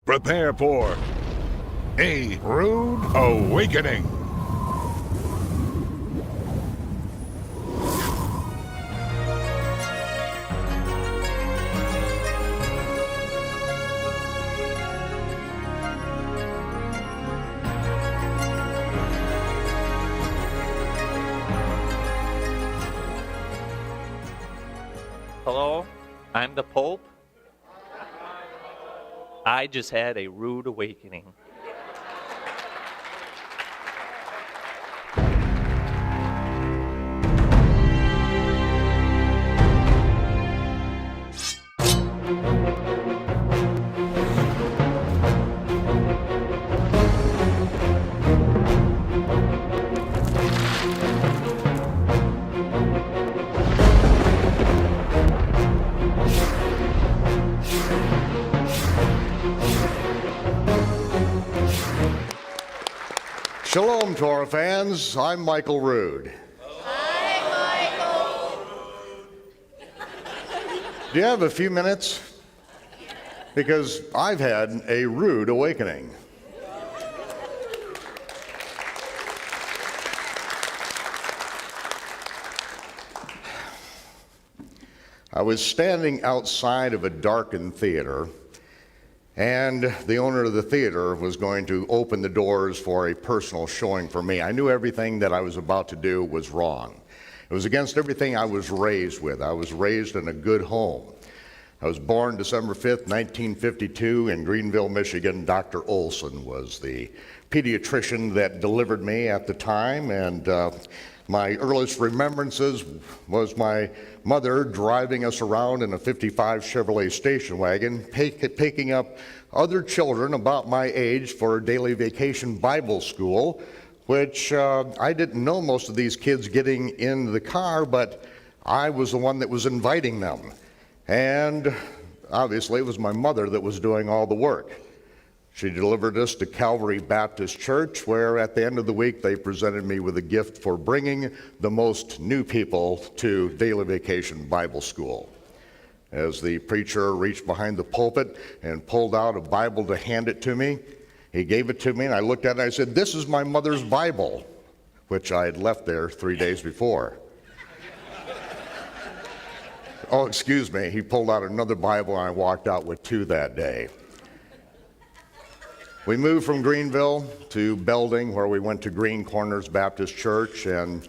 Prepare for a rude awakening. Hello, I'm the Pope. I just had a rude awakening. Shalom to our fans. I'm Michael Rood. Hi, Michael. Do you have a few minutes? Because I've had a rude awakening. I was standing outside of a darkened theater, and the owner of the theater was going to open the doors for a personal showing for me. I knew everything that I was about to do was wrong. It was against everything I was raised with. I was raised in a good home. I was born December 5th, 1952 in Greenville, Michigan. Dr. Olson was the pediatrician that delivered me at the time, and my earliest remembrances was my mother driving us around in a 55 Chevrolet station wagon, picking up other children about my age for daily vacation Bible school, which I didn't know most of these kids getting in the car, but I was the one that was inviting them. And obviously it was my mother that was doing all the work. She delivered us to Calvary Baptist Church, where at the end of the week they presented me with a gift for bringing the most new people to Daily Vacation Bible School. As the preacher reached behind the pulpit and pulled out a Bible to hand it to me, he gave it to me and I looked at it and I said, "This is my mother's Bible," which I had left there 3 days before. Oh, excuse me, he pulled out another Bible and I walked out with 2 that day. We moved from Greenville to Belding, where we went to Green Corners Baptist Church, and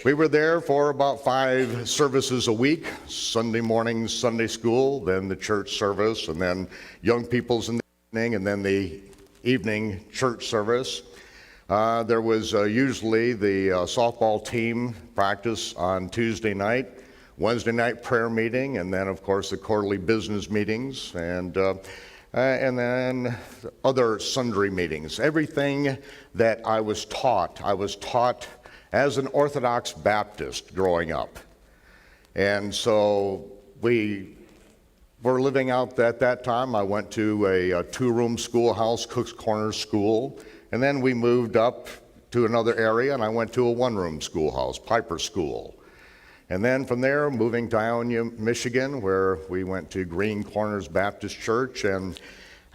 we were there for about 5 services a week. Sunday morning, Sunday school, then the church service, and then young people's in the evening, and then the evening church service. There was usually the softball team practice on Tuesday night, Wednesday night prayer meeting, and then of course the quarterly business meetings, and then other sundry meetings. Everything that I was taught as an Orthodox Baptist growing up. And so we were living out at that time. I went to a 2-room schoolhouse, Cook's Corners School, and then we moved up to another area and I went to a 1-room schoolhouse, Piper School. And then from there, moving to Ionia, Michigan, where we went to Green Corners Baptist Church. And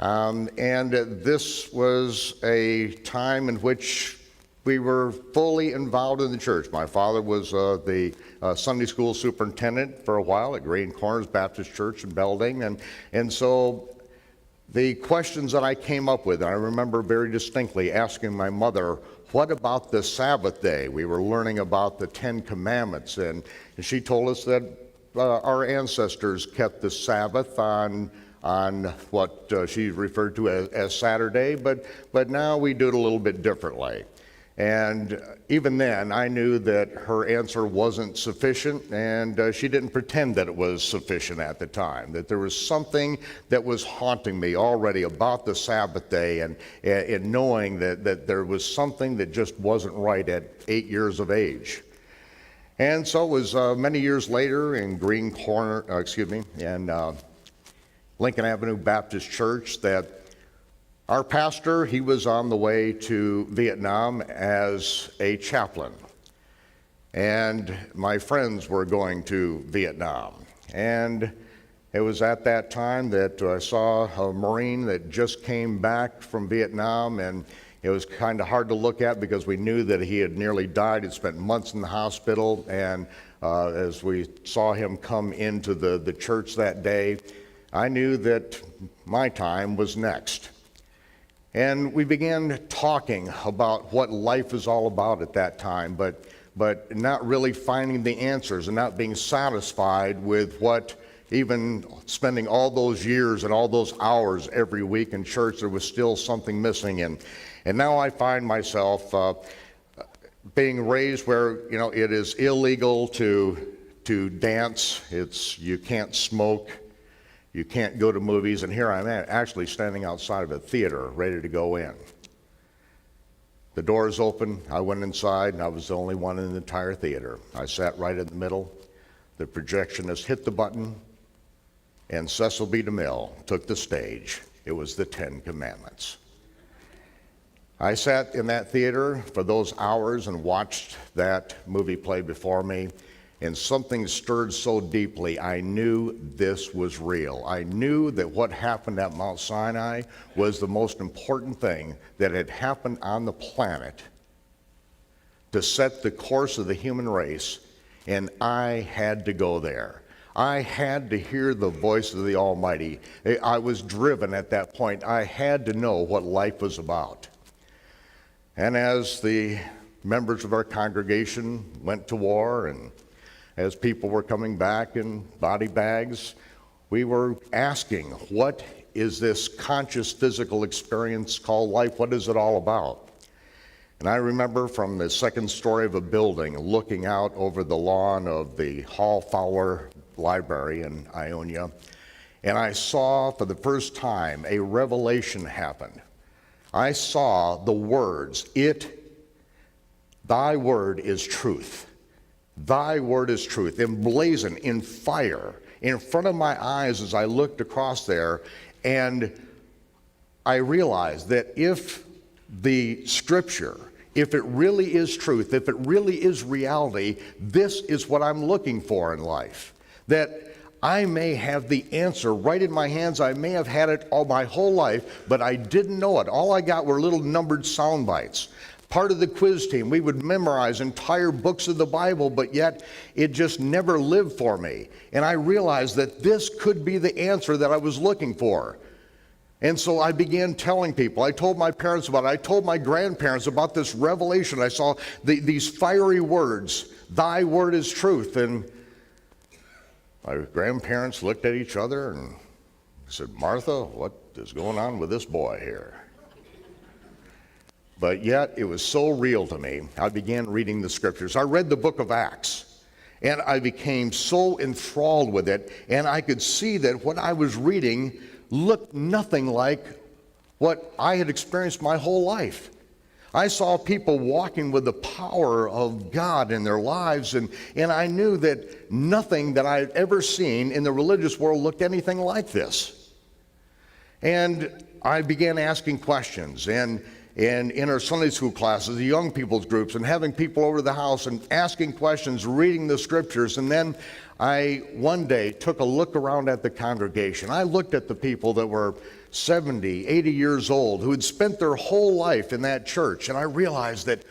this was a time in which we were fully involved in the church. My father was the Sunday school superintendent for a while at Green Corners Baptist Church in Belding. And so the questions that I came up with, I remember very distinctly asking my mother, what about the Sabbath day? We were learning about the 10 Commandments, and she told us that our ancestors kept the Sabbath on what she referred to as Saturday, but now we do it a little bit differently. And even then, I knew that her answer wasn't sufficient, and she didn't pretend that it was sufficient at the time, that there was something that was haunting me already about the Sabbath day, and knowing that there was something that just wasn't right at 8 years of age. And so it was many years later in Lincoln Avenue Baptist Church that our pastor, he was on the way to Vietnam as a chaplain. And my friends were going to Vietnam. And It was at that time that I saw a Marine that just came back from Vietnam, and it was kind of hard to look at because we knew that he had nearly died. He'd spent months in the hospital, and as we saw him come into the church that day, I knew that my time was next. And we began talking about what life is all about at that time, but not really finding the answers and not being satisfied with what, even spending all those years and all those hours every week in church, there was still something missing. And now I find myself being raised where, it is illegal to dance. You can't smoke. You can't go to movies. And here I'm actually standing outside of a theater ready to go in. The doors open. I went inside, and I was the only one in the entire theater. I sat right in the middle. The projectionist hit the button, and Cecil B. DeMille took the stage. It was the 10 Commandments. I sat in that theater for those hours and watched that movie play before me, and something stirred so deeply. I knew this was real. I knew that what happened at Mount Sinai was the most important thing that had happened on the planet to set the course of the human race, and I had to go there. I had to hear the voice of the Almighty. I was driven at that point. I had to know what life was about. And as the members of our congregation went to war, and as people were coming back in body bags, we were asking, what is this conscious physical experience called life? What is it all about? And I remember from the second story of a building looking out over the lawn of the Hall Fowler Library in Ionia, and I saw for the first time a revelation happen. I saw the words, thy word is truth. Thy word is truth, emblazoned in fire in front of my eyes as I looked across there, and I realized that if the scripture, if it really is truth, if it really is reality, this is what I'm looking for in life. That I may have the answer right in my hands. I may have had it all my whole life, but I didn't know it. All I got were little numbered sound bites. Part of the quiz team, we would memorize entire books of the Bible, but yet it just never lived for me. And I realized that this could be the answer that I was looking for. And so I began telling people. I told my parents about it. I told my grandparents about this revelation. I saw these fiery words, thy word is truth. And my grandparents looked at each other and said, Martha, what is going on with this boy here? But yet it was so real to me. I began reading the scriptures. I read the book of Acts, and I became so enthralled with it, and I could see that what I was reading looked nothing like what I had experienced my whole life. I saw people walking with the power of God in their lives, and I knew that nothing that I had ever seen in the religious world looked anything like this. And I began asking questions, and in our Sunday school classes, the young people's groups, and having people over to the house and asking questions, reading the scriptures. And then I, one day, took a look around at the congregation. I looked at the people that were 70, 80 years old, who had spent their whole life in that church. And I realized that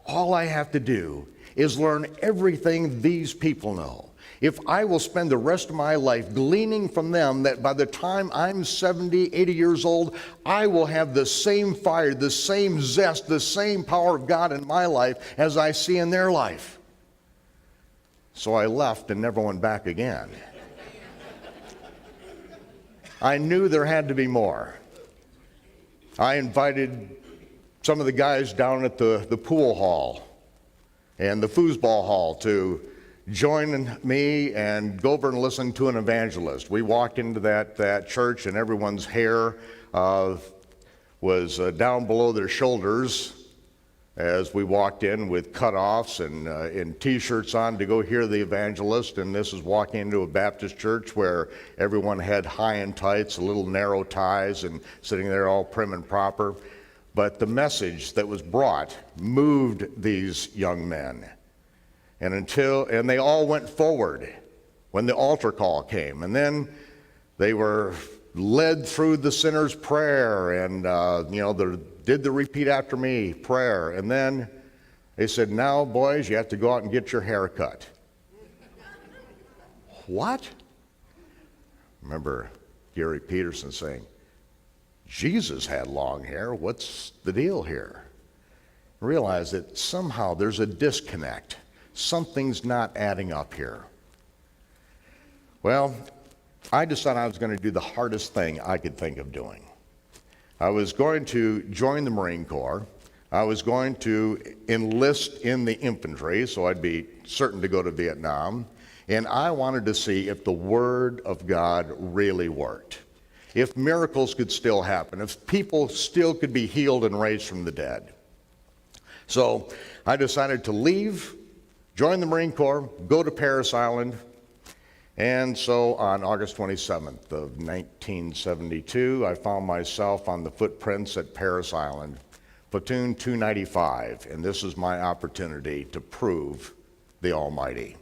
all I have to do is learn everything these people know. If I will spend the rest of my life gleaning from them, that by the time I'm 70, 80 years old, I will have the same fire, the same zest, the same power of God in my life as I see in their life. So I left and never went back again. I knew there had to be more. I invited some of the guys down at the pool hall and the foosball hall to join me and go over and listen to an evangelist. We walked into that church, and everyone's hair was down below their shoulders as we walked in, with cutoffs and T-shirts on to go hear the evangelist. And this is walking into a Baptist church where everyone had high and tights, little narrow ties, and sitting there all prim and proper. But the message that was brought moved these young men. And they all went forward when the altar call came. And then They were led through the sinner's prayer and, did the repeat after me prayer. And then they said, now, boys, you have to go out and get your hair cut. What? Remember Gary Peterson saying, Jesus had long hair. What's the deal here? Realize that somehow there's a disconnect. Something's not adding up here. Well, I decided I was going to do the hardest thing I could think of doing. I was going to join the Marine Corps. I was going to enlist in the infantry, so I'd be certain to go to Vietnam. And I wanted to see if the Word of God really worked, if miracles could still happen, if people still could be healed and raised from the dead. So I decided to leave, join the Marine Corps, go to Parris Island. And so on August 27th of 1972, I found myself on the footprints at Parris Island, platoon 295, and this is my opportunity to prove the Almighty.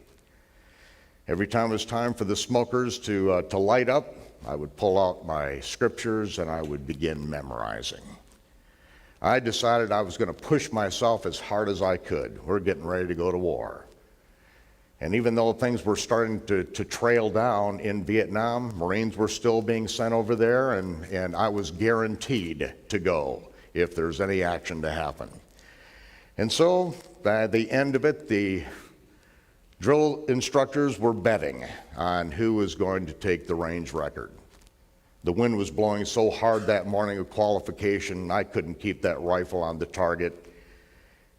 Every time it was time for the smokers to light up, I would pull out my scriptures and I would begin memorizing. I decided I was going to push myself as hard as I could. We're getting ready to go to war. And even though things were starting to trail down in Vietnam, Marines were still being sent over there, and I was guaranteed to go if there's any action to happen. And so, by the end of it, the drill instructors were betting on who was going to take the range record. The wind was blowing so hard that morning of qualification, I couldn't keep that rifle on the target.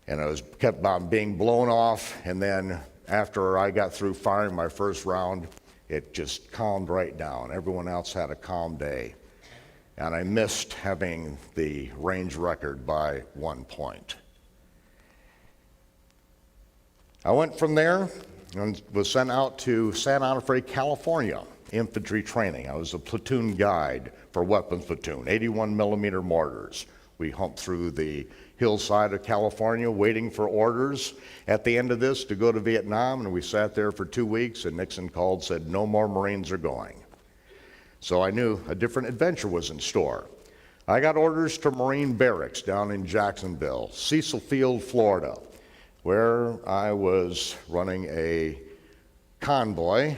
And I was kept on being blown off, and then after I got through firing my first round, it just calmed right down. Everyone else had a calm day. And I missed having the range record by 1 point. I went from there and was sent out to San Onofre, California, infantry training. I was a platoon guide for weapons platoon, 81 millimeter mortars. We humped through the hillside of California waiting for orders at the end of this to go to Vietnam, and we sat there for 2 weeks, and Nixon called, said no more Marines are going. So I knew a different adventure was in store. I got orders to Marine barracks down in Jacksonville, Cecil Field, Florida, where I was running a convoy,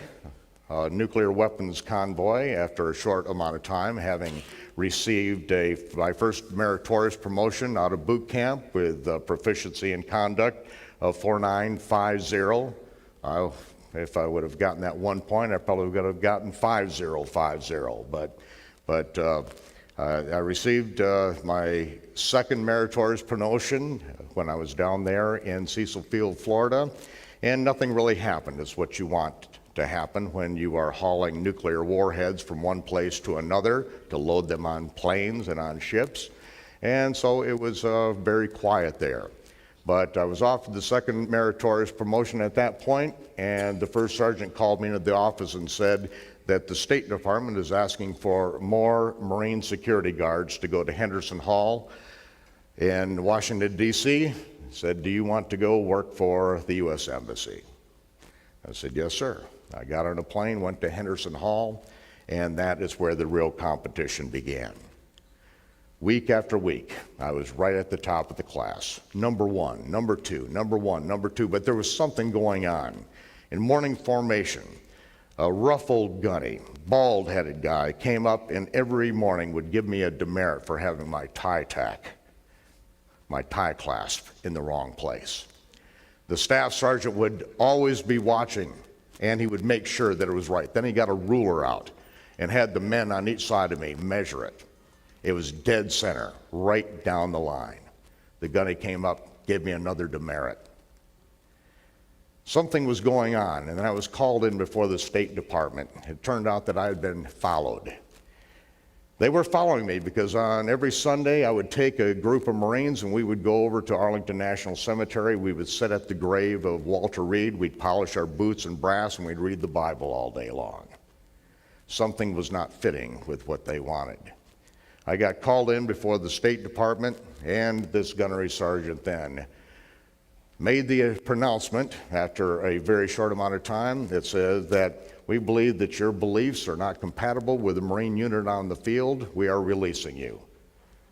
a nuclear weapons convoy, after a short amount of time, having received my first meritorious promotion out of boot camp with proficiency in conduct of 4950. If I would have gotten that 1 point, I probably would have gotten 5050. But I received my second meritorious promotion when I was down there in Cecil Field, Florida, and nothing really happened. It's what you want to happen when you are hauling nuclear warheads from one place to another to load them on planes and on ships. And so it was very quiet there. But I was offered the second meritorious promotion at that point, and the first sergeant called me into the office and said that the State Department is asking for more Marine security guards to go to Henderson Hall in Washington, D.C. He said, do you want to go work for the U.S. Embassy? I said, yes, sir. I got on a plane, went to Henderson Hall, and that is where the real competition began. Week after week, I was right at the top of the class. Number one, number two, number one, number two, but there was something going on. In morning formation, a rough old gunny, bald-headed guy came up and every morning would give me a demerit for having my tie tack, my tie clasp in the wrong place. The staff sergeant would always be watching, and he would make sure that it was right. Then he got a ruler out and had the men on each side of me measure it. It was dead center, right down the line. The gunny came up, gave me another demerit. Something was going on, and then I was called in before the State Department. It turned out that I had been followed. They were following me because on every Sunday I would take a group of Marines and we would go over to Arlington National Cemetery. We would sit at the grave of Walter Reed. We'd polish our boots and brass and we'd read the Bible all day long. Something was not fitting with what they wanted. I got called in before the State Department, and this gunnery sergeant then made the pronouncement after a very short amount of time that says that we believe that your beliefs are not compatible with the Marine unit on the field. We are releasing you.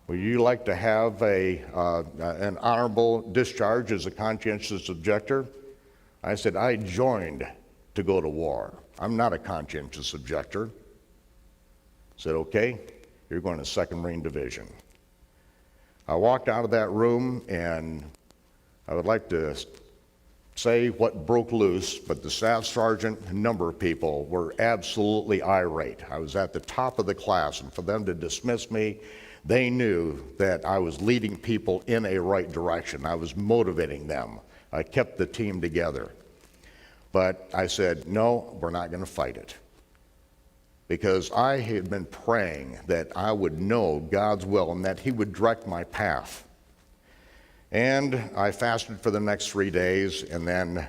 Would you like to have an honorable discharge as a conscientious objector? I said, I joined to go to war. I'm not a conscientious objector. I said, okay, you're going to 2nd Marine Division. I walked out of that room, and I would like to say what broke loose, but the staff sergeant, a number of people were absolutely irate. I was at the top of the class, and for them to dismiss me, they knew that I was leading people in a right direction. I was motivating them. I kept the team together. But I said, no, we're not going to fight it. Because I had been praying that I would know God's will and that He would direct my path. And I fasted for the next 3 days, and then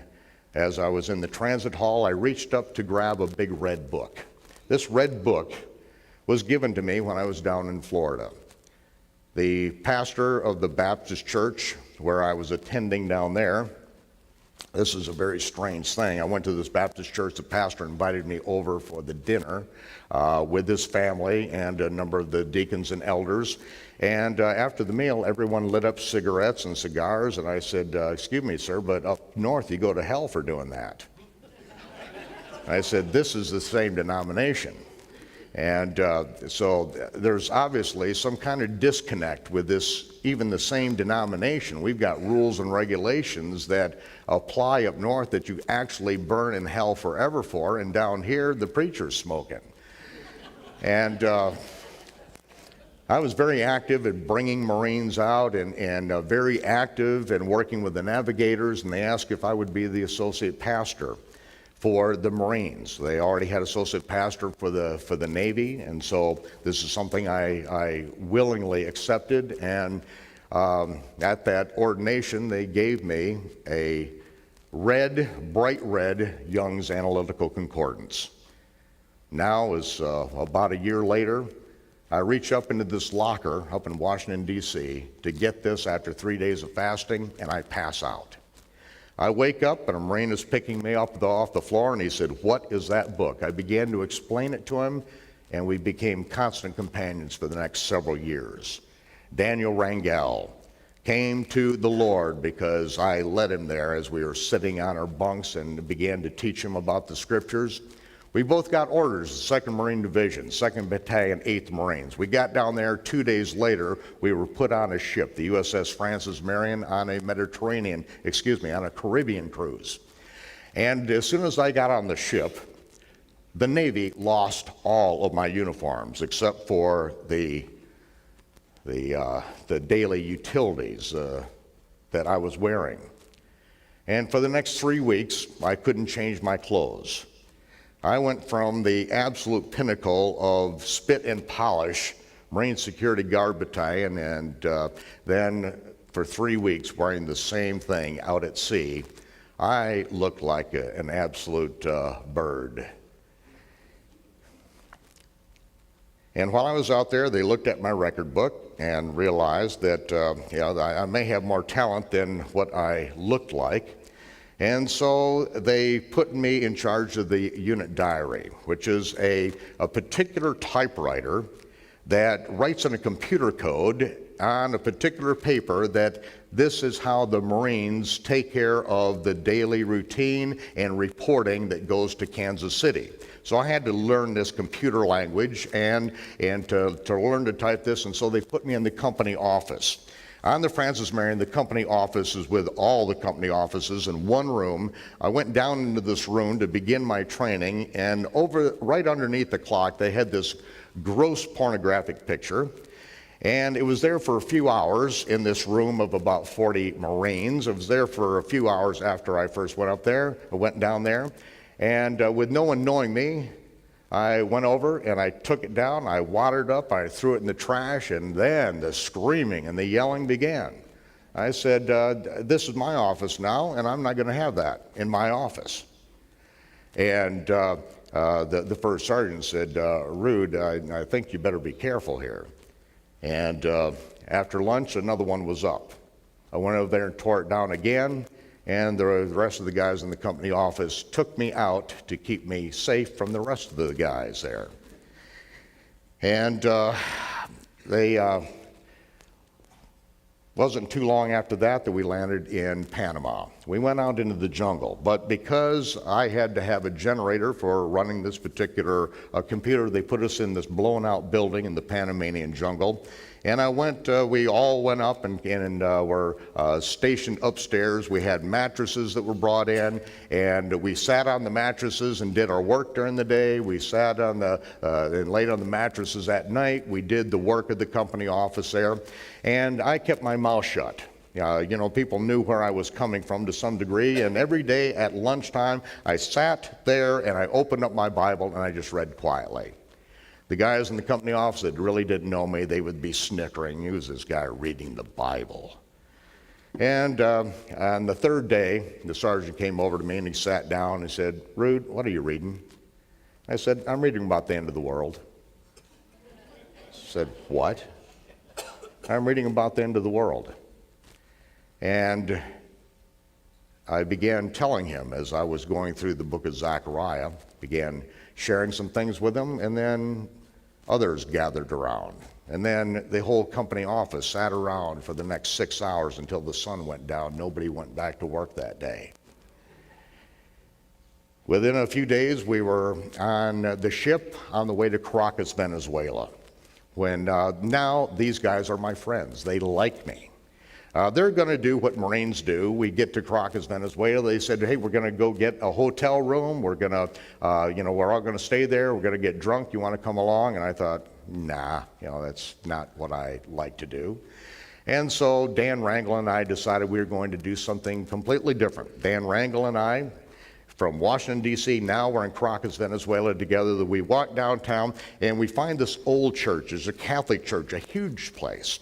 as I was in the transit hall, I reached up to grab a big red book. This red book was given to me when I was down in Florida. The pastor of the Baptist church where I was attending down there, this is a very strange thing. I went to this Baptist church. The pastor invited me over for the dinner with his family and a number of the deacons and elders. And after the meal, everyone lit up cigarettes and cigars. And I said, excuse me, sir, but up north you go to hell for doing that. I said, this is the same denomination. And so there's obviously some kind of disconnect with this, even the same denomination. We've got rules and regulations that apply up north that you actually burn in hell forever for, and down here the preacher's smoking. And I was very active in bringing Marines out and very active in working with the navigators, and they asked if I would be the associate pastor for the Marines. They already had associate pastor for the Navy, and so this is something I willingly accepted. And at that ordination, they gave me a bright red Young's Analytical Concordance. Now, is about a year later, I reach up into this locker up in Washington, D.C. to get this after 3 days of fasting, and I pass out. I wake up, and a Marine is picking me up off the floor, and he said, "What is that book?" I began to explain it to him, and we became constant companions for the next several years. Daniel Rangel came to the Lord because I led him there as we were sitting on our bunks and began to teach him about the Scriptures. We both got orders, 2nd Marine Division, 2nd Battalion, 8th Marines. We got down there 2 days later. We were put on a ship, the USS Francis Marion, on a on a Caribbean cruise. And as soon as I got on the ship, the Navy lost all of my uniforms except for the daily utilities that I was wearing. And for the next 3 weeks, I couldn't change my clothes. I went from the absolute pinnacle of spit and polish Marine Security Guard Battalion, and then for 3 weeks wearing the same thing out at sea. I looked like an absolute bird. And while I was out there, they looked at my record book and realized that I may have more talent than what I looked like. And so they put me in charge of the unit diary, which is a particular typewriter that writes in a computer code on a particular paper that this is how the Marines take care of the daily routine and reporting that goes to Kansas City. So I had to learn this computer language and to learn to type this, and so they put me in the company office. On the Francis Marion, the company office is with all the company offices in one room. I went down into this room to begin my training, and right underneath the clock, they had this gross pornographic picture. And it was there for a few hours in this room of about 40 Marines. It was there for a few hours after I first went up there. I went down there, and with no one knowing me, I went over and I took it down, I wadded up, I threw it in the trash, and then the screaming and the yelling began. I said, this is my office now, and I'm not going to have that in my office. And the first sergeant said, Rood, I think you better be careful here. And after lunch, another one was up. I went over there and tore it down again, and the rest of the guys in the company office took me out to keep me safe from the rest of the guys there. And they wasn't too long after that we landed in Panama. We went out into the jungle, but because I had to have a generator for running this particular computer, they put us in this blown out building in the Panamanian jungle. And we all went up and were stationed upstairs. We had mattresses that were brought in, and we sat on the mattresses and did our work during the day. We sat on and laid on the mattresses at night. We did the work of the company office there, and I kept my mouth shut. People knew where I was coming from to some degree, and every day at lunchtime, I sat there and I opened up my Bible and I just read quietly. The guys in the company office that really didn't know me, they would be snickering. Who's this guy reading the Bible? And on the third day, the sergeant came over to me and he sat down and he said, "Rood, what are you reading?" I said, "I'm reading about the end of the world." He said, "What?" "I'm reading about the end of the world." And I began telling him as I was going through the book of Zechariah, began sharing some things with him, and then others gathered around. And then the whole company office sat around for the next 6 hours until the sun went down. Nobody went back to work that day. Within a few days, we were on the ship on the way to Caracas, Venezuela. When now these guys are my friends. They like me. They're going to do what Marines do. We get to Caracas, Venezuela. They said, "Hey, we're going to go get a hotel room. We're going to, we're all going to stay there. We're going to get drunk. You want to come along?" And I thought, nah, that's not what I like to do. And so Dan Rangel and I decided we were going to do something completely different. Dan Rangel and I, from Washington, D.C., now we're in Caracas, Venezuela together. We walk downtown and we find this old church. It's a Catholic church, a huge place.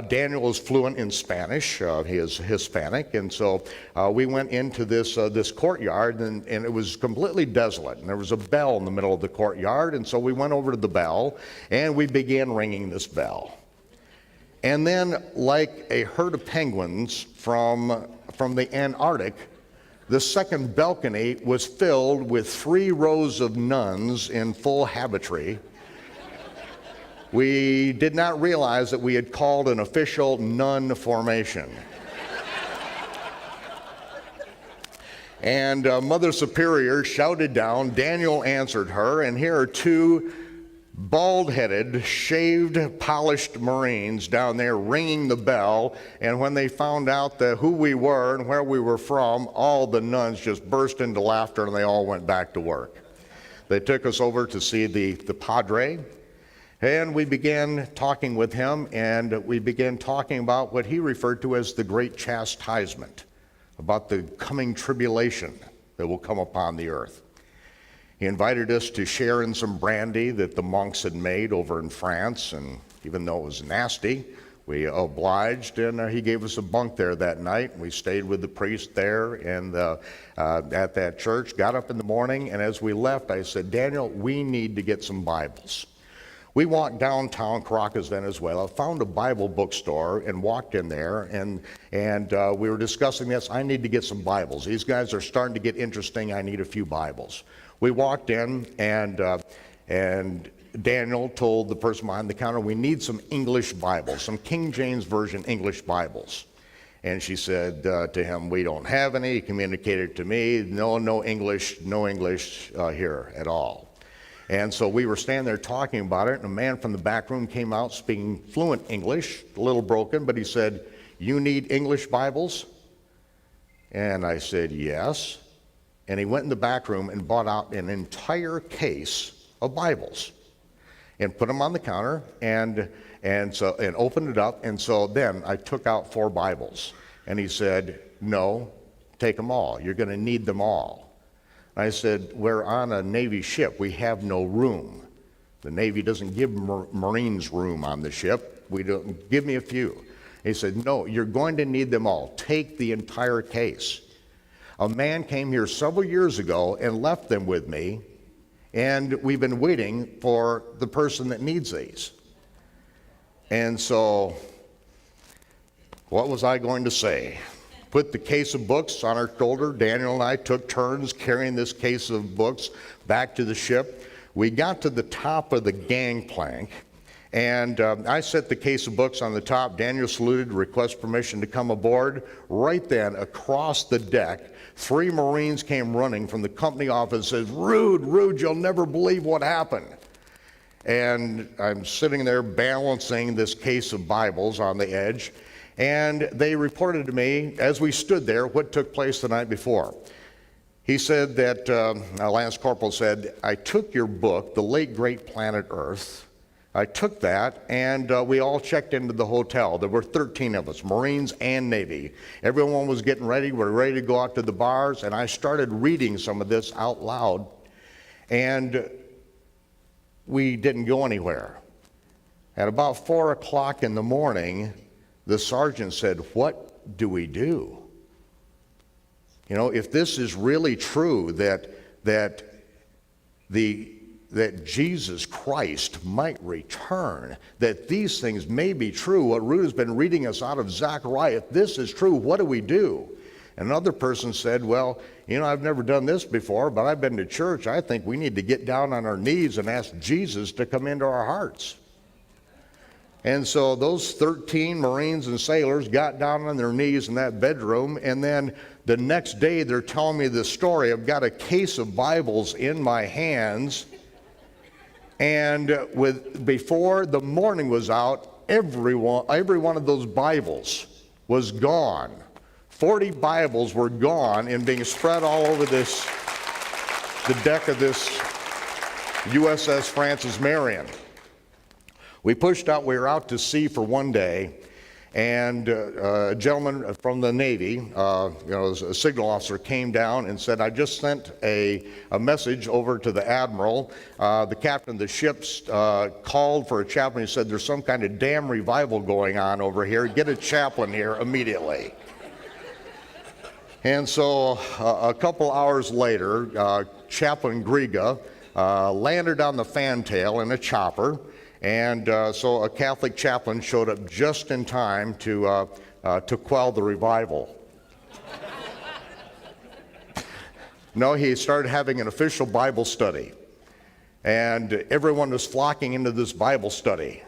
Daniel is fluent in Spanish. He is Hispanic, and so we went into this courtyard, and it was completely desolate. And there was a bell in the middle of the courtyard, and so we went over to the bell, and we began ringing this bell. And then, like a herd of penguins from the Antarctic, the second balcony was filled with 3 rows of nuns in full habitry. We did not realize that we had called an official nun formation. And Mother Superior shouted down, Daniel answered her, and here are 2 bald-headed, shaved, polished Marines down there ringing the bell. And when they found out who we were and where we were from, all the nuns just burst into laughter and they all went back to work. They took us over to see the Padre. And we began talking with him, and we began talking about what he referred to as the great chastisement, about the coming tribulation that will come upon the earth. He invited us to share in some brandy that the monks had made over in France, and even though it was nasty, we obliged, and he gave us a bunk there that night. We stayed with the priest there and at that church, got up in the morning, and as we left, I said, Daniel, we need to get some Bibles. We walked downtown Caracas, Venezuela, found a Bible bookstore and walked in there, and we were discussing this. I need to get some Bibles. These guys are starting to get interesting. I need a few Bibles. We walked in, and Daniel told the person behind the counter, we need some English Bibles, some King James Version English Bibles. And she said to him, we don't have any. He communicated to me, no English here at all. And so we were standing there talking about it, and a man from the back room came out speaking fluent English, a little broken, but he said, you need English Bibles? And I said, yes. And he went in the back room and bought out an entire case of Bibles and put them on the counter and opened it up. And so then I took out 4 Bibles, and he said, no, take them all. You're going to need them all. I said, we're on a Navy ship. We have no room. The Navy doesn't give Marines room on the ship. We don't. Give me a few. He said, no, you're going to need them all. Take the entire case. A man came here several years ago and left them with me, and we've been waiting for the person that needs these. And so, what was I going to say? put the case of books on our shoulder. Daniel and I took turns carrying this case of books back to the ship. We got to the top of the gangplank, and I set the case of books on the top. Daniel saluted, requested permission to come aboard. Right then, across the deck, 3 Marines came running from the company office and said, Rood, you'll never believe what happened. And I'm sitting there balancing this case of Bibles on the edge, and they reported to me, as we stood there, what took place the night before. He said that, Lance Corporal said, I took your book, The Late Great Planet Earth. I took that, and we all checked into the hotel. There were 13 of us, Marines and Navy. Everyone was getting ready. We were ready to go out to the bars, and I started reading some of this out loud, and we didn't go anywhere. At about 4 o'clock in the morning, the sergeant said, what do we do? You know, if this is really true, that Jesus Christ might return, that these things may be true, what Rood has been reading us out of Zechariah, if this is true, what do we do? And another person said, well, you know, I've never done this before, but I've been to church. I think we need to get down on our knees and ask Jesus to come into our hearts. And so those 13 Marines and sailors got down on their knees in that bedroom, and then the next day they're telling me this story. I've got a case of Bibles in my hands, and before the morning was out, every one of those Bibles was gone. 40 Bibles were gone and being spread all over the deck of this USS Francis Marion. We pushed out, we were out to sea for one day, and a gentleman from the Navy, a signal officer, came down and said, I just sent a message over to the Admiral. The captain of the ship's called for a chaplain. He said, there's some kind of damn revival going on over here. Get a chaplain here immediately. And so a couple hours later, Chaplain Griga landed on the fantail in a chopper. And so a Catholic chaplain showed up just in time to quell the revival. No, he started having an official Bible study. And everyone was flocking into this Bible study.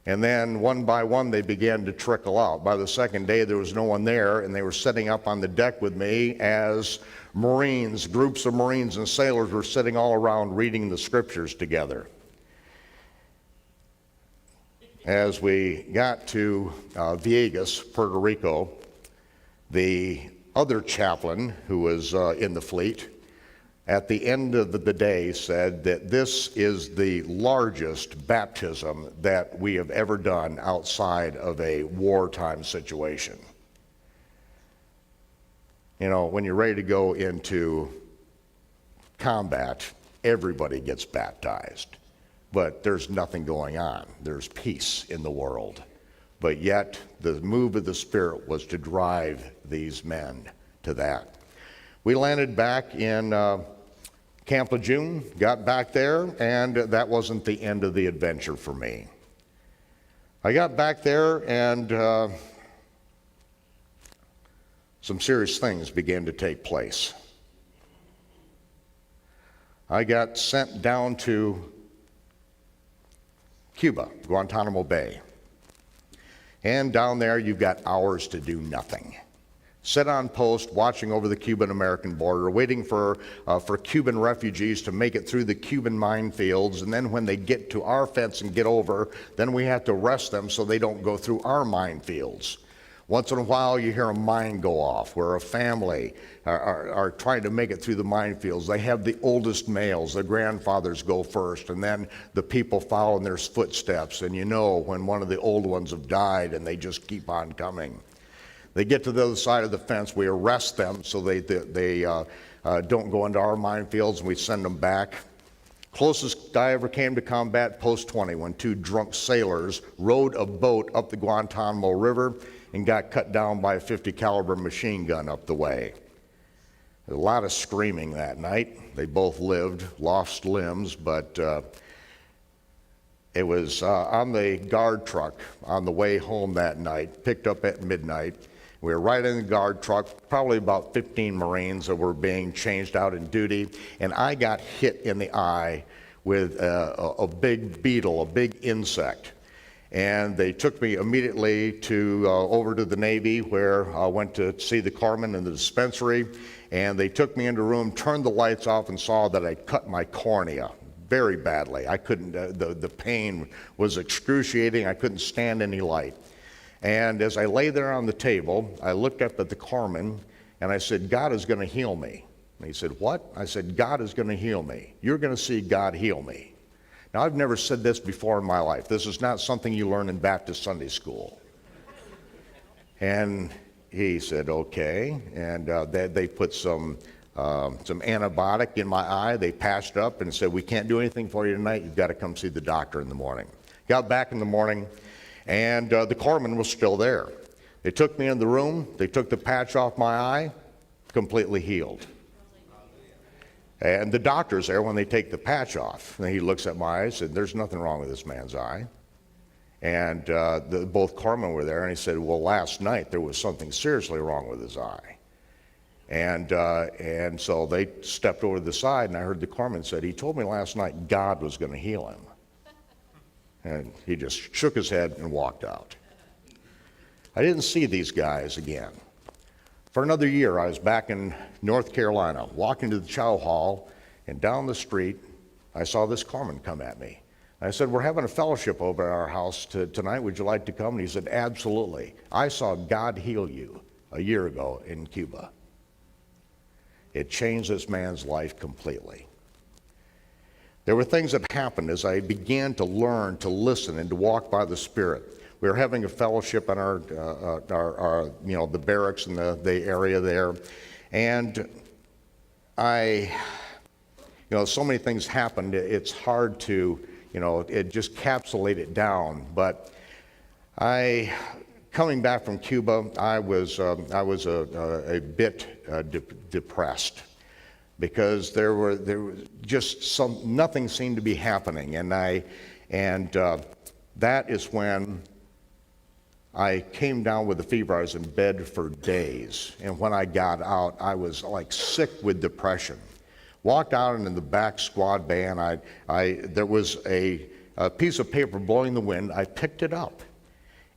And then one by one they began to trickle out. By the second day there was no one there, and they were sitting up on the deck with me as Marines, groups of Marines and sailors were sitting all around reading the scriptures together. As we got to Vieques, Puerto Rico, the other chaplain who was in the fleet at the end of the day said that this is the largest baptism that we have ever done outside of a wartime situation. You know, when you're ready to go into combat, everybody gets baptized. But there's nothing going on. There's peace in the world. But yet, the move of the Spirit was to drive these men to that. We landed back in Camp Lejeune, got back there, and that wasn't the end of the adventure for me. I got back there, and some serious things began to take place. I got sent down to Cuba, Guantanamo Bay. And down there, you've got hours to do nothing. Sit on post, watching over the Cuban-American border, waiting for Cuban refugees to make it through the Cuban minefields. And then when they get to our fence and get over, then we have to arrest them so they don't go through our minefields. Once in a while, you hear a mine go off where a family are trying to make it through the minefields. They have the oldest males, the grandfathers go first, and then the people follow in their footsteps. And you know when one of the old ones have died, and they just keep on coming. They get to the other side of the fence, we arrest them so they don't go into our minefields, and we send them back. Closest I ever came to combat, post 20, when 2 drunk sailors rowed a boat up the Guantanamo River and got cut down by a .50 caliber machine gun up the way. A lot of screaming that night. They both lived, lost limbs, but it was on the guard truck on the way home that night, picked up at midnight. We were right in the guard truck, probably about 15 Marines that were being changed out in duty, and I got hit in the eye with a big beetle, a big insect. And they took me immediately to over to the Navy, where I went to see the corpsman in the dispensary, and they took me into a room, turned the lights off, and saw that I cut my cornea very badly. I couldn't, the pain was excruciating. I couldn't stand any light. And as I lay there on the table, I looked up at the corpsman and I said, God is going to heal me. And he said, what? I said, God is going to heal me. You're going to see God heal me. Now, I've never said this before in my life. This is not something you learn in Baptist Sunday school. And he said, okay. And they put some antibiotic in my eye. They patched up and said, we can't do anything for you tonight. You've got to come see the doctor in the morning. Got back in the morning, and the corpsman was still there. They took me in the room. They took the patch off my eye, completely healed. And the doctor's there when they take the patch off. And he looks at my eye and said, there's nothing wrong with this man's eye. And both corpsmen were there, and he said, well, last night there was something seriously wrong with his eye. And so they stepped over to the side, and I heard the corpsman said, he told me last night God was going to heal him. And he just shook his head and walked out. I didn't see these guys again. For another year, I was back in North Carolina, walking to the chow hall, and down the street, I saw this corpsman come at me. I said, we're having a fellowship over at our house tonight. Would you like to come? And he said, absolutely. I saw God heal you a year ago in Cuba. It changed this man's life completely. There were things that happened as I began to learn to listen and to walk by the Spirit. We were having a fellowship in our the barracks in the area there, and so many things happened. It's hard to, it just capsulate it down. But coming back from Cuba, I was a bit depressed, because there was just nothing seemed to be happening, and that is when I came down with a fever. I was in bed for days, and when I got out, I was like sick with depression. Walked out into the back squad bay, and there was a piece of paper blowing the wind. I picked it up,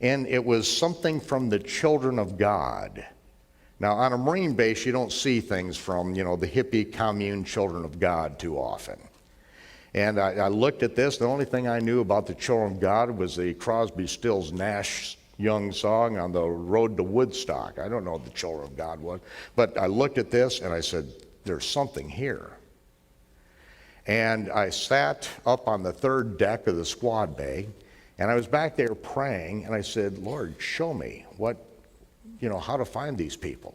and it was something from the children of God. Now, on a Marine base, you don't see things from, the hippie commune children of God too often. And I looked at this. The only thing I knew about the children of God was the Crosby, Stills, Nash Young song on the road to Woodstock. I don't know what the children of God was. But I looked at this and I said, there's something here. And I sat up on the third deck of the squad bay, and I was back there praying, and I said, Lord, show me how to find these people.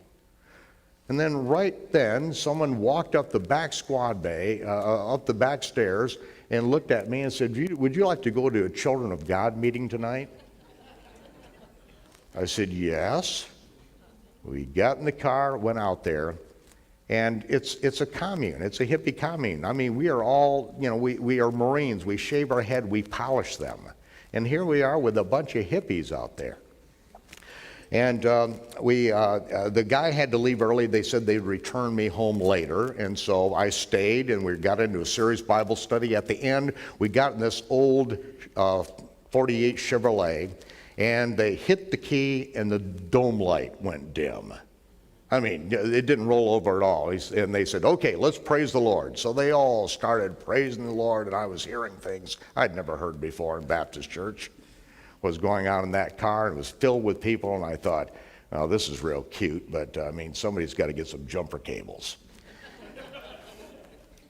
And then right then, someone walked up the back squad bay, up the back stairs, and looked at me and said, would you like to go to a Children of God meeting tonight? I said, yes. We got in the car, went out there, and it's a commune. It's a hippie commune. I mean, we are all, we are Marines. We shave our head, we polish them. And here we are with a bunch of hippies out there. And the guy had to leave early. They said they'd return me home later. And so I stayed, and we got into a serious Bible study. At the end, we got in this old 48 Chevrolet, and they hit the key, and the dome light went dim. I mean, it didn't roll over at all. And they said, okay, let's praise the Lord. So they all started praising the Lord, and I was hearing things I'd never heard before in Baptist church. Was going on in that car, and it was filled with people, and I thought, oh, this is real cute, but somebody's got to get some jumper cables.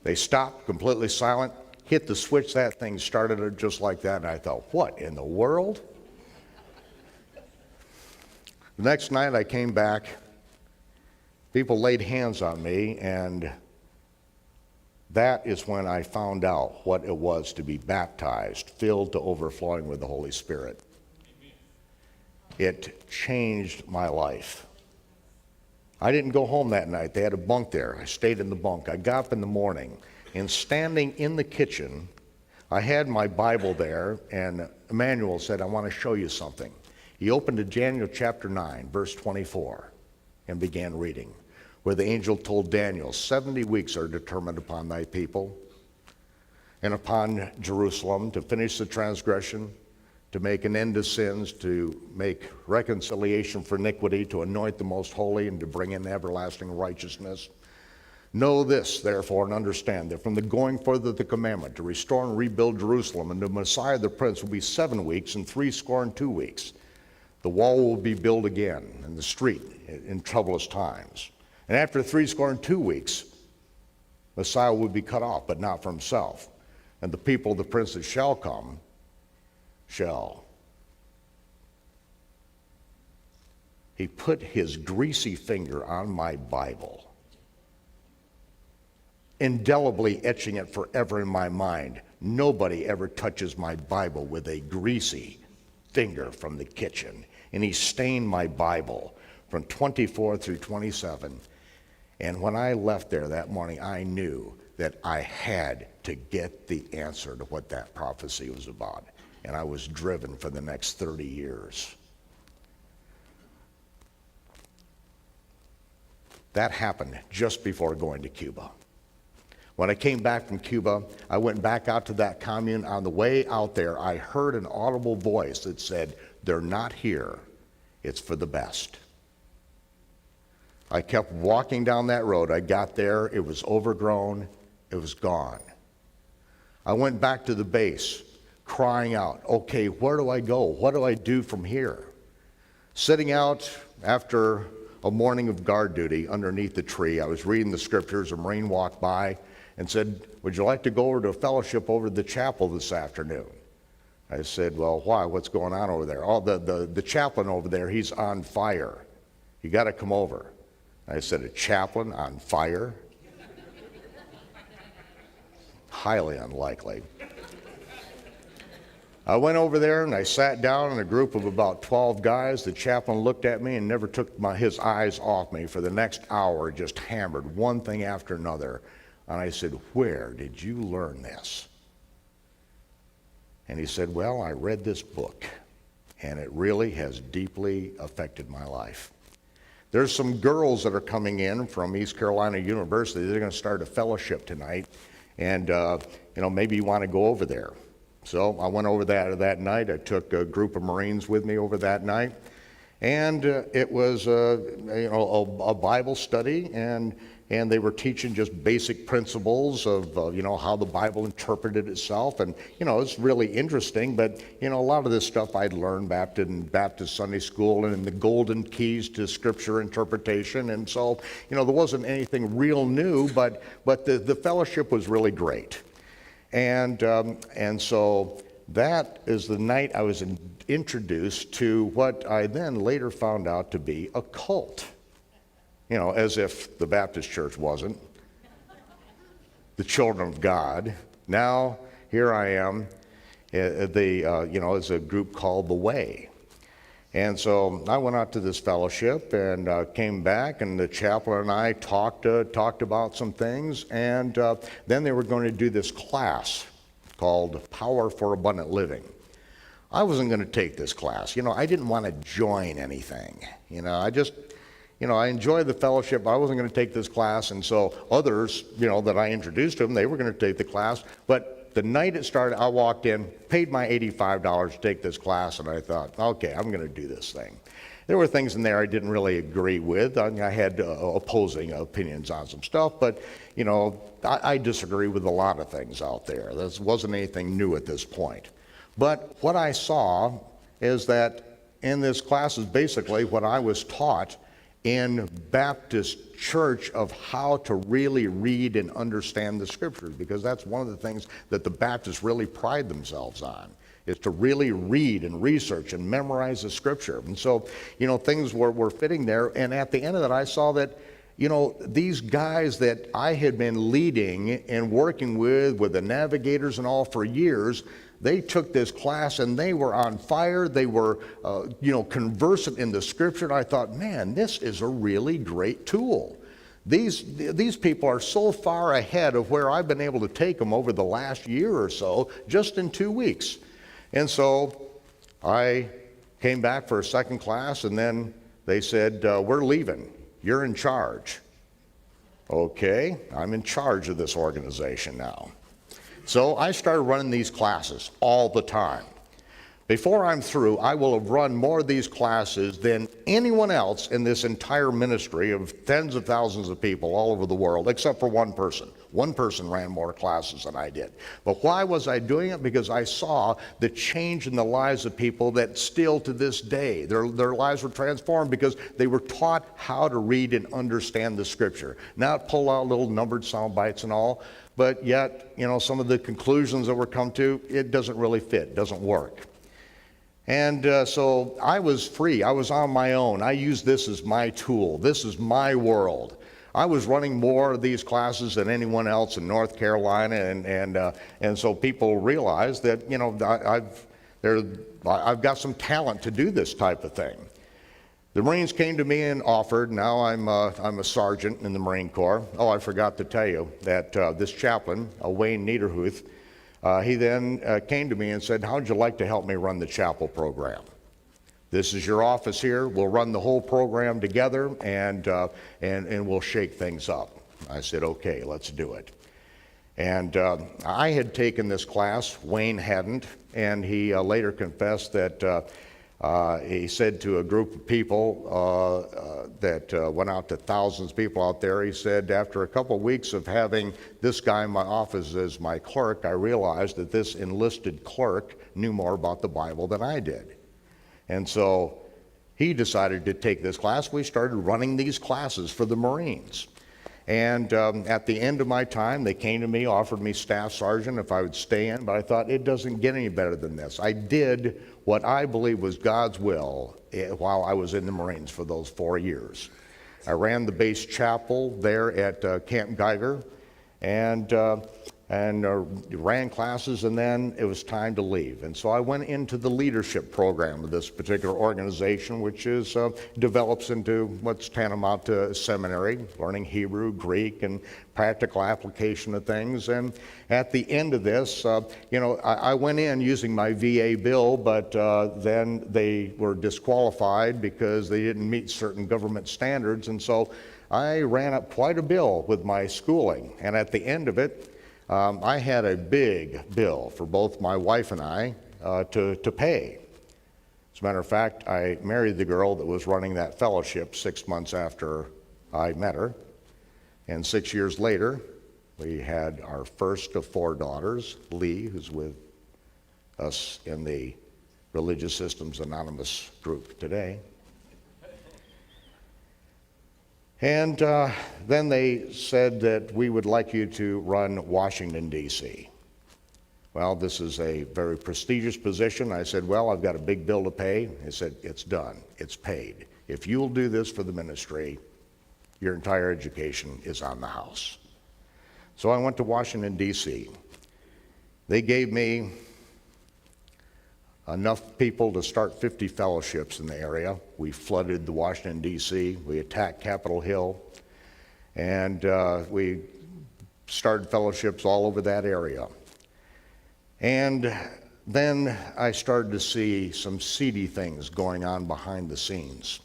They stopped, completely silent, hit the switch, that thing started just like that, and I thought, what in the world? The next night I came back, people laid hands on me, and that is when I found out what it was to be baptized, filled to overflowing with the Holy Spirit. It changed my life. I didn't go home that night. They had a bunk there. I stayed in the bunk. I got up in the morning, and standing in the kitchen, I had my Bible there, and Emmanuel said, I want to show you something. He opened to Daniel chapter 9, verse 24, and began reading, where the angel told Daniel, 70 weeks are determined upon thy people and upon Jerusalem to finish the transgression, to make an end to sins, to make reconciliation for iniquity, to anoint the most holy, and to bring in everlasting righteousness. Know this, therefore, and understand that from the going forth of the commandment to restore and rebuild Jerusalem and the Messiah the Prince will be 7 weeks and 62 weeks. The wall will be built again, and the street in troublous times. And after 62 weeks, Messiah will be cut off, but not for himself. And the people of the Prince that shall come shall. He put his greasy finger on my Bible, indelibly etching it forever in my mind. Nobody ever touches my Bible with a greasy finger from the kitchen. And he stained my Bible from 24 through 27. And when I left there that morning, I knew that I had to get the answer to what that prophecy was about. And I was driven for the next 30 years. That happened just before going to Cuba. When I came back from Cuba, I went back out to that commune. On the way out there, I heard an audible voice that said, "They're not here. It's for the best." I kept walking down that road. I got there. It was overgrown. It was gone. I went back to the base, crying out, okay, where do I go? What do I do from here? Sitting out after a morning of guard duty underneath the tree, I was reading the scriptures. A Marine walked by and said, "Would you like to go over to a fellowship over to the chapel this afternoon?" I said, "Well, why? What's going on over there?" "Oh, the chaplain over there, he's on fire. You got to come over." I said, "A chaplain on fire?" Highly unlikely. I went over there and I sat down in a group of about 12 guys. The chaplain looked at me and never took his eyes off me for the next hour, just hammered one thing after another. And I said, "Where did you learn this?" And he said, "Well, I read this book, and it really has deeply affected my life. There's some girls that are coming in from East Carolina University. They're going to start a fellowship tonight, and maybe you want to go over there." So I went over that night. I took a group of Marines with me over that night, and it was a Bible study, and they were teaching just basic principles of how the Bible interpreted itself, and it's really interesting. But a lot of this stuff I'd learned in Baptist Sunday school and in the golden keys to Scripture interpretation, and so there wasn't anything real new, but the fellowship was really great. And so that is the night I was introduced to what I then later found out to be a cult. As if the Baptist church wasn't. The children of God. Now, here I am, as a group called The Way. And so I went out to this fellowship and came back, and the chaplain and I talked about some things, and then they were going to do this class called Power for Abundant Living. I wasn't going to take this class. I didn't want to join anything. I enjoyed the fellowship, but I wasn't going to take this class, and so others, that I introduced to them, they were going to take the class. But the night it started, I walked in, paid my $85 to take this class, and I thought, okay, I'm going to do this thing. There were things in there I didn't really agree with. I had opposing opinions on some stuff, but, I disagree with a lot of things out there. There wasn't anything new at this point. But what I saw is that in this class is basically what I was taught in Baptist church of how to really read and understand the Scriptures, because that's one of the things that the Baptists really pride themselves on, is to really read and research and memorize the Scripture. And so, things were fitting there. And at the end of that, I saw that, these guys that I had been leading and working with the navigators and all for years, they took this class and they were on fire. They were, conversant in the Scripture. And I thought, man, this is a really great tool. These people are so far ahead of where I've been able to take them over the last year or so, just in 2 weeks. And so I Came back for a second class, and then they said, we're leaving. You're in charge. Okay, I'm in charge of this organization now. So I started running these classes all the time. Before I'm through, I will have run more of these classes than anyone else in this entire ministry of tens of thousands of people all over the world, except for one person. One person ran more classes than I did. But why was I doing it? Because I saw the change in the lives of people that still to this day, their lives were transformed because they were taught how to read and understand the Scripture. Not pull out little numbered sound bites and all, but yet, some of the conclusions that were come to, it doesn't really fit, doesn't work. And so I was free. I was on my own. I used this as my tool. This is my world. I was running more of these classes than anyone else in North Carolina, and so people realized that I've got some talent to do this type of thing. The Marines came to me and offered. Now I'm a sergeant in the Marine Corps. Oh, I forgot to tell you that this chaplain, Wayne Niederhuth, he then came to me and said, how'd you like to help me run the chapel program? This is your office here. We'll run the whole program together, and we'll shake things up. I said, okay, let's do it. And I had taken this class. Wayne hadn't, and he later confessed that he said to a group of people that went out to thousands of people out there, he said, after a couple of weeks of having this guy in my office as my clerk, I realized that this enlisted clerk knew more about the Bible than I did. And so he decided to take this class. We started running these classes for the Marines. And at the end of my time, they came to me, offered me staff sergeant if I would stay in, but I thought it doesn't get any better than this. I did what I believe was God's will while I was in the Marines for those 4 years. I ran the base chapel there at Camp Geiger and ran classes, and then it was time to leave. And so I went into the leadership program of this particular organization, which develops into what's tantamount to seminary, learning Hebrew, Greek, and practical application of things. And at the end of this, I went in using my VA bill, but then they were disqualified because they didn't meet certain government standards. And so I ran up quite a bill with my schooling. And at the end of it, I had a big bill for both my wife and I to pay. As a matter of fact, I married the girl that was running that fellowship 6 months after I met her. And 6 years later, we had our first of 4 daughters, Lee, who's with us in the Religious Systems Anonymous group today. And then they said that we would like you to run Washington, D.C. Well, this is a very prestigious position. I said, well, I've got a big bill to pay. They said, it's done. It's paid. If you'll do this for the ministry, your entire education is on the house. So I went to Washington, D.C. They gave me enough people to start 50 fellowships in the area. We flooded the Washington, D.C. We attacked Capitol Hill, and we started fellowships all over that area. And then I started to see some seedy things going on behind the scenes.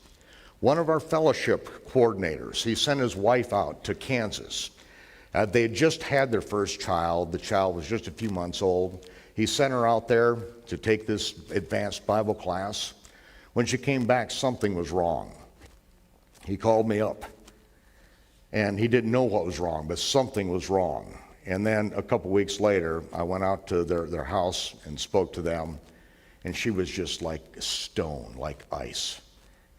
One of our fellowship coordinators, he sent his wife out to Kansas. They had just had their first child. The child was just a few months old. He sent her out there to take this advanced Bible class. When she came back, something was wrong. He called me up, and he didn't know what was wrong, but something was wrong. And then a couple weeks later, I went out to their house and spoke to them, and she was just like stone, like ice.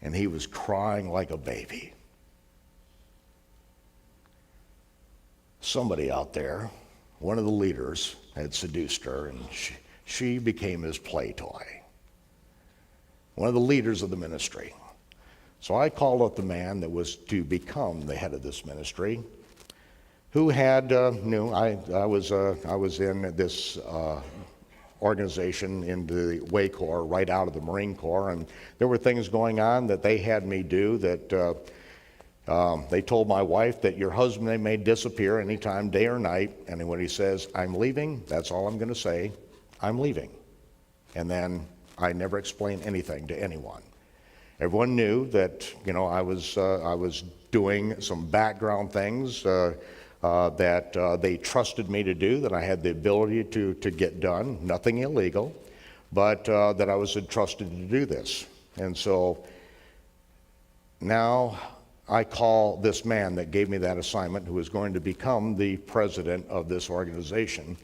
And he was crying like a baby. Somebody out there, one of the leaders, had seduced her, and she became his play toy. One of the leaders of the ministry. So I called up the man that was to become the head of this ministry, who had knew I was in this organization in the Way Corps right out of the Marine Corps, and there were things going on that they had me do that they told my wife that your husband, they may disappear anytime, day or night, and when he says, I'm leaving, that's all I'm going to say, I'm leaving. And then I never explained anything to anyone. Everyone knew that, I was doing some background things that they trusted me to do, that I had the ability to get done, nothing illegal, but that I was entrusted to do this. And so now I call this man that gave me that assignment, who is going to become the president of this organization,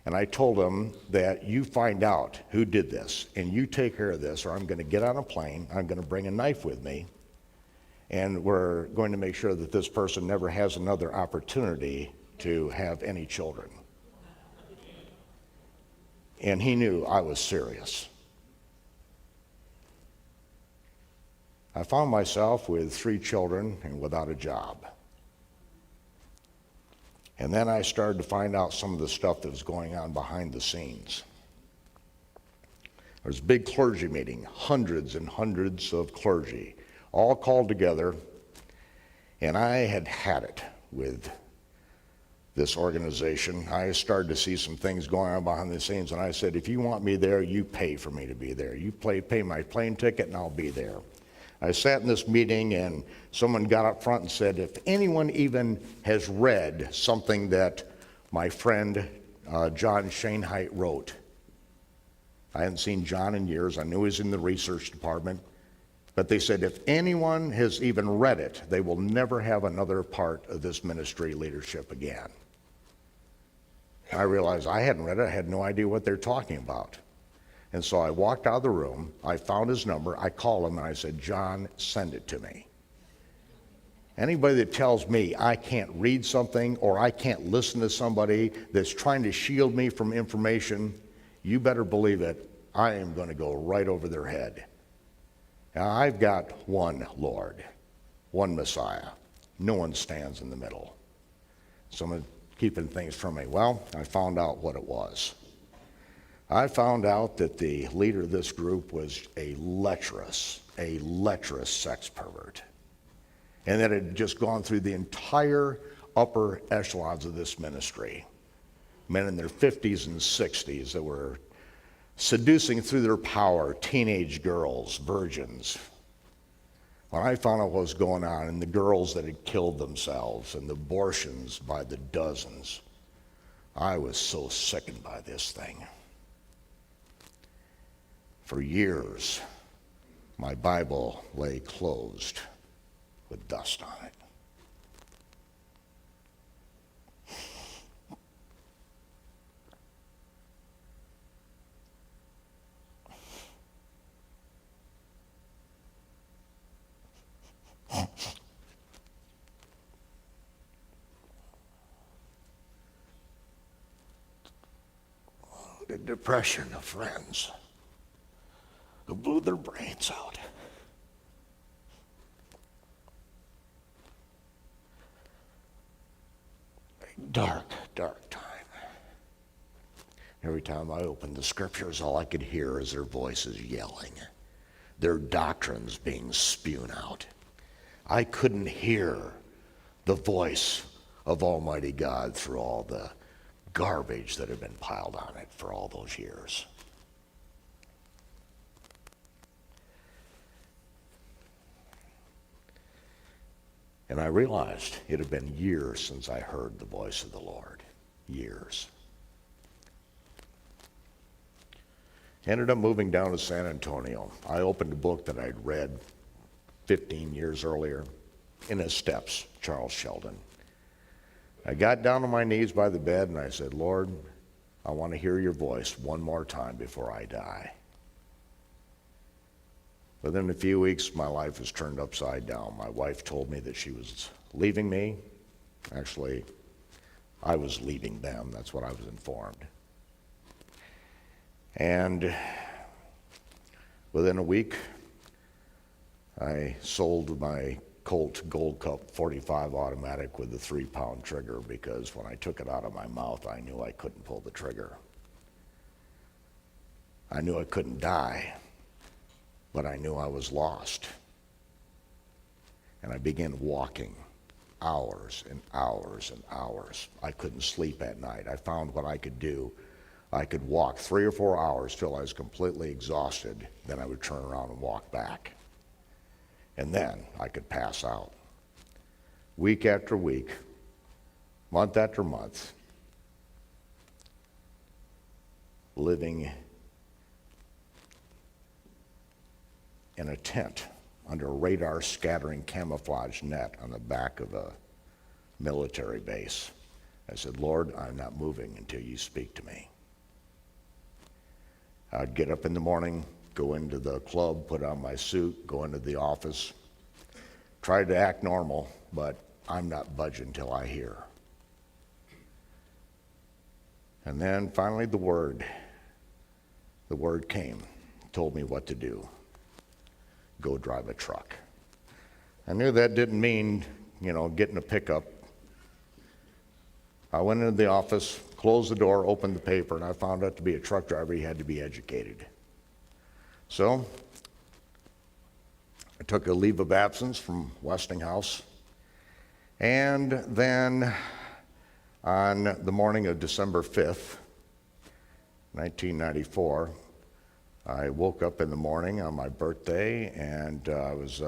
and I told him that you find out who did this, and you take care of this, or I'm going to get on a plane, I'm going to bring a knife with me, and we're going to make sure that this person never has another opportunity to have any children. And he knew I was serious. I found myself with 3 children and without a job. And then I started to find out some of the stuff that was going on behind the scenes. There was a big clergy meeting, hundreds and hundreds of clergy, all called together, and I had it with this organization. I started to see some things going on behind the scenes, and I said, if you want me there, you pay for me to be there. You pay my plane ticket, and I'll be there. I sat in this meeting, and someone got up front and said, if anyone even has read something that my friend John Schoenheit wrote. I hadn't seen John in years. I knew he was in the research department. But they said, if anyone has even read it, they will never have another part of this ministry leadership again. I realized I hadn't read it. I had no idea what they're talking about. And so I walked out of the room, I found his number, I called him, and I said, John, send it to me. Anybody that tells me I can't read something or I can't listen to somebody that's trying to shield me from information, you better believe it, I am going to go right over their head. Now, I've got one Lord, one Messiah. No one stands in the middle. Someone keeping things from me. Well, I found out what it was. I found out that the leader of this group was a lecherous sex pervert. And that it had just gone through the entire upper echelons of this ministry. Men in their 50s and 60s that were seducing through their power teenage girls, virgins. When I found out what was going on, and the girls that had killed themselves, and the abortions by the dozens, I was so sickened by this thing. For years, my Bible lay closed with dust on it. The depression of friends who blew their brains out. A dark, dark time. Every time I opened the scriptures, all I could hear is their voices yelling, their doctrines being spewed out. I couldn't hear the voice of Almighty God through all the garbage that had been piled on it for all those years. And I realized it had been years since I heard the voice of the Lord. Years. Ended up moving down to San Antonio. I opened a book that I'd read 15 years earlier, In His Steps, Charles Sheldon. I got down on my knees by the bed and I said, Lord, I want to hear your voice one more time before I die. Within a few weeks, my life was turned upside down. My wife told me that she was leaving me. Actually, I was leaving them. That's what I was informed. And within a week, I sold my Colt Gold Cup 45 automatic with the 3-pound trigger because when I took it out of my mouth, I knew I couldn't pull the trigger. I knew I couldn't die, but I knew I was lost. And I began walking hours and hours and hours. I couldn't sleep at night. I found what I could do I could walk 3 or 4 hours till I was completely exhausted. Then I would turn around and walk back. And then I could pass out. Week after week, month after month, living in a tent under a radar scattering camouflage net on the back of a military base. I said, Lord, I'm not moving until you speak to me. I'd get up in the morning, go into the club, put on my suit, go into the office, try to act normal, but I'm not budging until I hear. And then finally the word came, told me what to do. Go drive a truck. I knew that didn't mean, getting a pickup. I went into the office, closed the door, opened the paper, and I found out to be a truck driver, you had to be educated. So I took a leave of absence from Westinghouse, and then on the morning of December 5th, 1994, I woke up in the morning on my birthday, and I was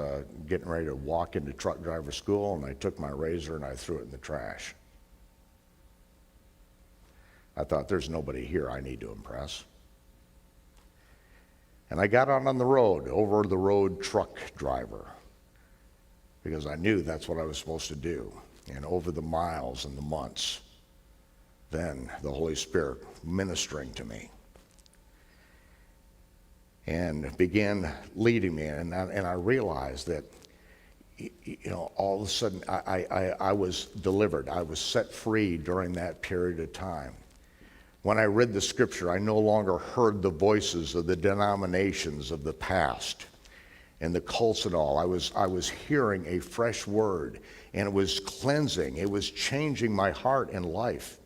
getting ready to walk into truck driver school, and I took my razor and I threw it in the trash. I thought, there's nobody here I need to impress. And I got out on the road, over the road truck driver, because I knew that's what I was supposed to do. And over the miles and the months, then the Holy Spirit ministering to me and began leading me. And I realized that, all of a sudden I was delivered. I was set free during that period of time. When I read the scripture, I no longer heard the voices of the denominations of the past and the cults and all. I was hearing a fresh word, and it was cleansing. It was changing my heart and life.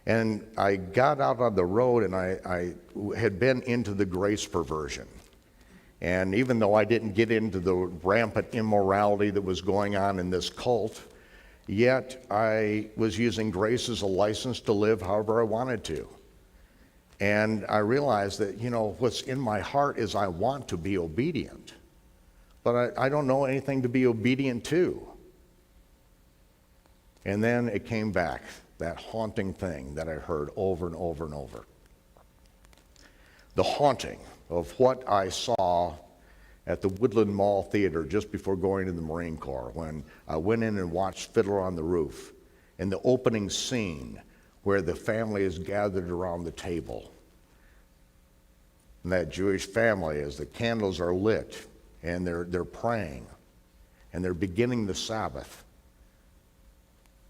And I got out on the road, and I had been into the grace perversion. And even though I didn't get into the rampant immorality that was going on in this cult, yet I was using grace as a license to live however I wanted to. And I realized that, what's in my heart is I want to be obedient. But I don't know anything to be obedient to. And then it came back, that haunting thing that I heard over and over and over. The haunting of what I saw at the Woodland Mall Theater just before going to the Marine Corps, when I went in and watched Fiddler on the Roof, in the opening scene where the family is gathered around the table. And that Jewish family, as the candles are lit and they're praying and they're beginning the Sabbath,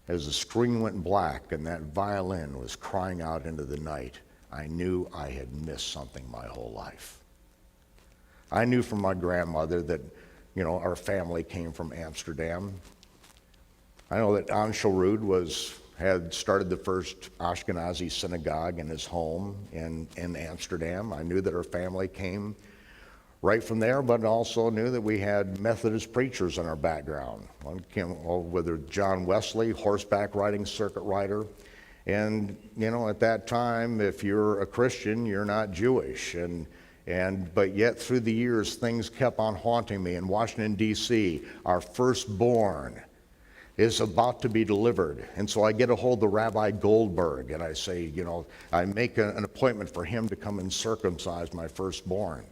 as the screen went black and that violin was crying out into the night, I knew I had missed something my whole life. I knew from my grandmother that, our family came from Amsterdam. I know that Michael Rood had started the first Ashkenazi synagogue in his home in Amsterdam. I knew that her family came right from there, but also knew that we had Methodist preachers in our background. One came with John Wesley, horseback riding circuit rider. And, at that time, if you're a Christian, you're not Jewish. But yet through the years, things kept on haunting me. In Washington, D.C., our firstborn is about to be delivered. And so I get a hold of Rabbi Goldberg, and I say, I make an appointment for him to come and circumcise my firstborn.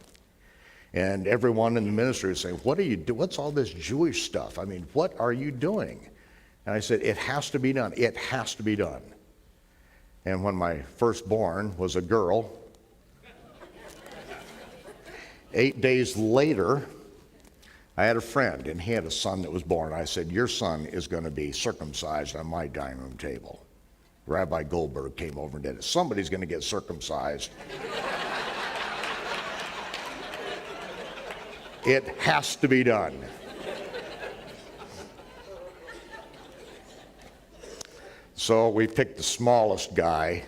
And everyone in the ministry is saying, what are you doing? What's all this Jewish stuff? I mean, what are you doing? And I said, it has to be done. It has to be done. And when my firstborn was a girl, 8 days later, I had a friend, and he had a son that was born. I said, your son is going to be circumcised on my dining room table. Rabbi Goldberg came over and did it. Somebody's going to get circumcised. It has to be done. So we picked the smallest guy,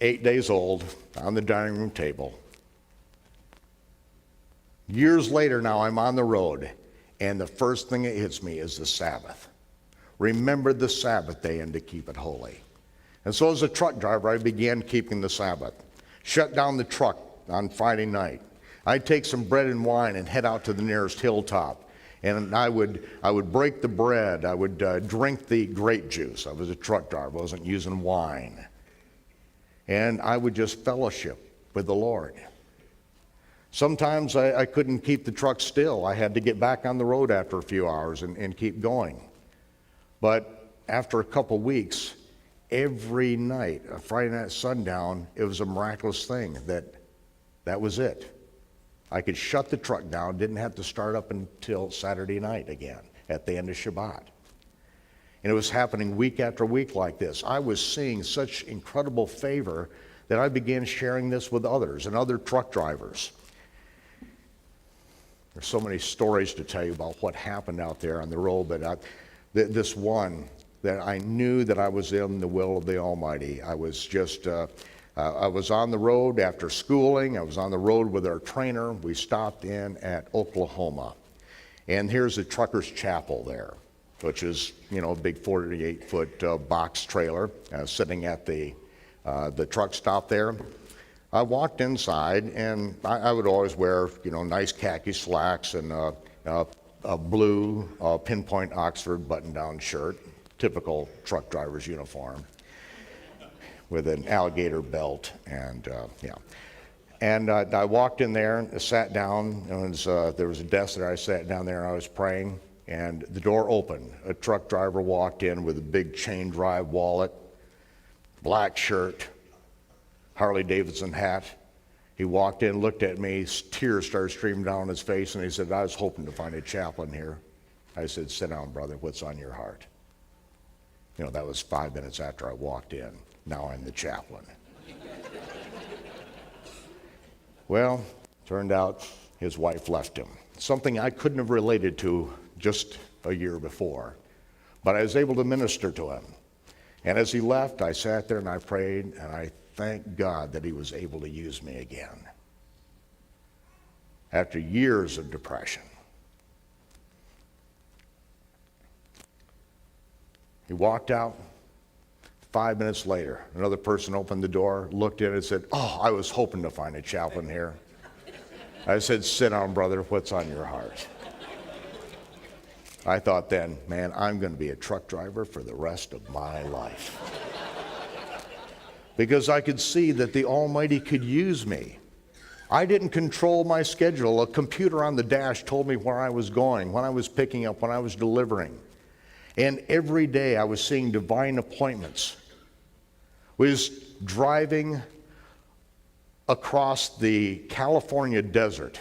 8 days old, on the dining room table. Years later now, I'm on the road, and the first thing that hits me is the Sabbath. Remember the Sabbath day and to keep it holy. And so as a truck driver, I began keeping the Sabbath. Shut down the truck on Friday night. I'd take some bread and wine and head out to the nearest hilltop. And I would break the bread. I would drink the grape juice. I was a truck driver. I wasn't using wine. And I would just fellowship with the Lord. Sometimes I couldn't keep the truck still. I had to get back on the road after a few hours and keep going. But after a couple weeks, every night, Friday night sundown, it was a miraculous thing that was it. I could shut the truck down, didn't have to start up until Saturday night again at the end of Shabbat. And it was happening week after week like this. I was seeing such incredible favor that I began sharing this with others and other truck drivers. There's so many stories to tell you about what happened out there on the road, but this one that I knew that I was in the will of the Almighty. I was on the road after schooling. I was on the road with our trainer. We stopped in at Oklahoma. And here's a trucker's chapel there, which is, a big 48-foot box trailer sitting at the truck stop there. I walked inside, and I would always wear, nice khaki slacks and a blue pinpoint Oxford button-down shirt, typical truck driver's uniform, with an alligator belt, and And I walked in there and sat down, and there was a desk there. I sat down there and I was praying, and the door opened. A truck driver walked in with a big chain drive wallet, black shirt, Harley Davidson hat. He walked in, looked at me, tears started streaming down his face, and he said, "I was hoping to find a chaplain here." I said, "Sit down, brother. What's on your heart?" That was 5 minutes after I walked in. Now I'm the chaplain. Well, turned out his wife left him. Something I couldn't have related to just a year before. But I was able to minister to him. And as he left, I sat there and I prayed, and I thanked God that he was able to use me again. After years of depression. He walked out. 5 minutes later, another person opened the door, looked in and said, "Oh, I was hoping to find a chaplain here." I said, "Sit down, brother. What's on your heart?" I thought then, man, I'm going to be a truck driver for the rest of my life. Because I could see that the Almighty could use me. I didn't control my schedule. A computer on the dash told me where I was going, when I was picking up, when I was delivering. And every day I was seeing divine appointments. We was driving across the California desert.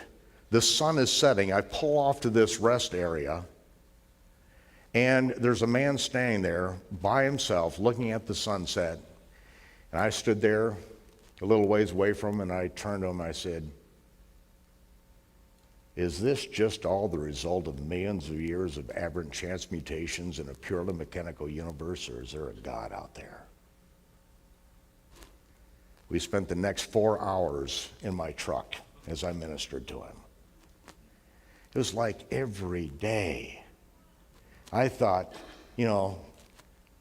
The sun is setting. I pull off to this rest area, and there's a man standing there by himself looking at the sunset. And I stood there a little ways away from him, and I turned to him and I said, "Is this just all the result of millions of years of aberrant chance mutations in a purely mechanical universe, or is there a God out there?" We spent the next 4 hours in my truck as I ministered to him. It was like every day. I thought,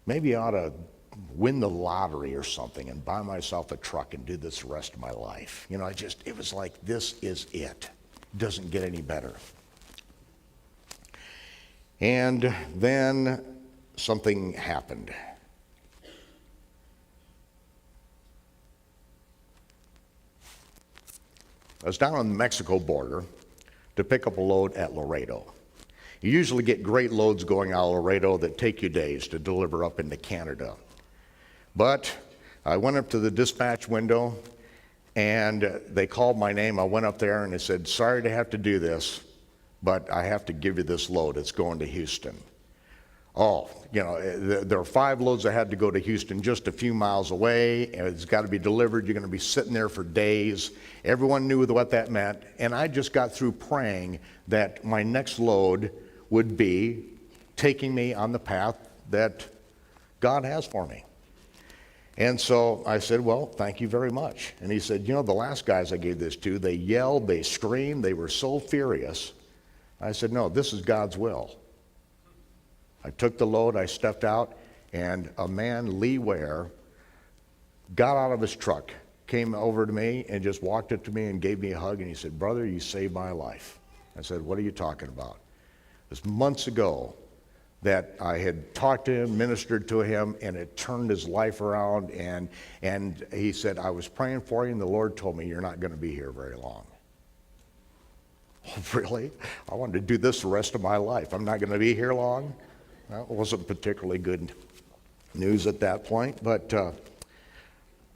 maybe I ought to win the lottery or something and buy myself a truck and do this the rest of my life. It was like, this is it. Doesn't get any better. And then something happened. I was down on the Mexico border to pick up a load at Laredo. You usually get great loads going out of Laredo that take you days to deliver up into Canada. But I went up to the dispatch window, and they called my name. I went up there and they said, "Sorry to have to do this, but I have to give you this load. It's going to Houston." There are 5 loads that had to go to Houston just a few miles away, and it's got to be delivered. You're going to be sitting there for days. Everyone knew what that meant, and I just got through praying that my next load would be taking me on the path that God has for me. And so I said, "Well, thank you very much." And he said, "The last guys I gave this to, they yelled, they screamed, they were so furious." I said, "No, this is God's will." I took the load, I stepped out, and a man, Lee Ware, got out of his truck, came over to me and just walked up to me and gave me a hug, and he said, "Brother, you saved my life." I said, "What are you talking about?" It was months ago that I had talked to him, ministered to him, and it turned his life around, and he said, "I was praying for you, and the Lord told me you're not going to be here very long." Oh, really? I wanted to do this the rest of my life. I'm not going to be here long? Well, it wasn't particularly good news at that point, but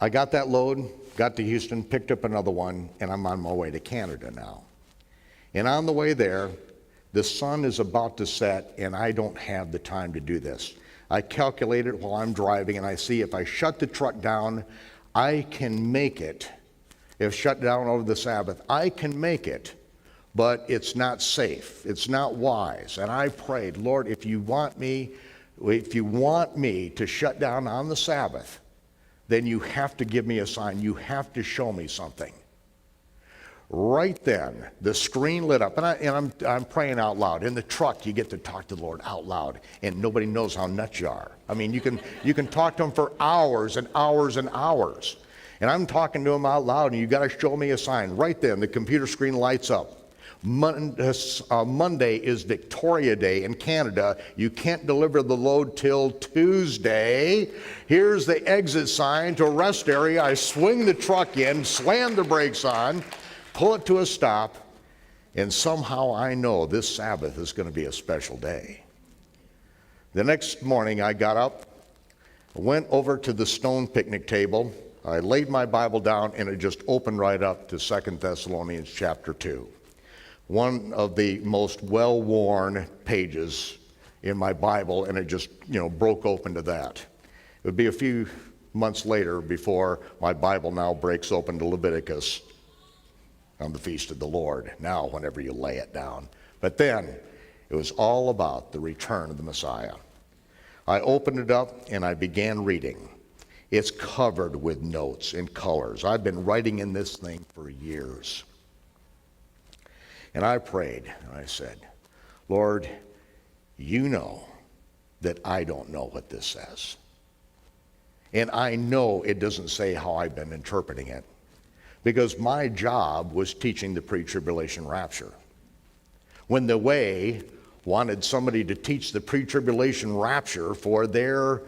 I got that load, got to Houston, picked up another one, and I'm on my way to Canada now. And on the way there, the sun is about to set, and I don't have the time to do this. I calculated while I'm driving, and I see if I shut the truck down, I can make it. If shut down over the Sabbath, I can make it, but it's not safe. It's not wise. And I prayed, "Lord, if you want me to shut down on the Sabbath, then you have to give me a sign. You have to show me something." Right then, the screen lit up, and I'm praying out loud. In the truck, you get to talk to the Lord out loud, and nobody knows how nuts you are. I mean, you can talk to him for hours and hours and hours. And I'm talking to him out loud, and you got to show me a sign. Right then, the computer screen lights up. Monday is Victoria Day in Canada. You can't deliver the load till Tuesday. Here's the exit sign to a rest area. I swing the truck in, slam the brakes on, pull it to a stop, and somehow I know this Sabbath is going to be a special day. The next morning I got up, went over to the stone picnic table, I laid my Bible down, and it just opened right up to 2 Thessalonians chapter 2. One of the most well-worn pages in my Bible, and it just, broke open to that. It would be a few months later before my Bible now breaks open to Leviticus on the feast of the Lord, now whenever you lay it down. But then, it was all about the return of the Messiah. I opened it up and I began reading. It's covered with notes and colors. I've been writing in this thing for years. And I prayed, and I said, "Lord, you know that I don't know what this says. And I know it doesn't say how I've been interpreting it, because my job was teaching the pre-tribulation rapture. When the Way wanted somebody to teach the pre-tribulation rapture for their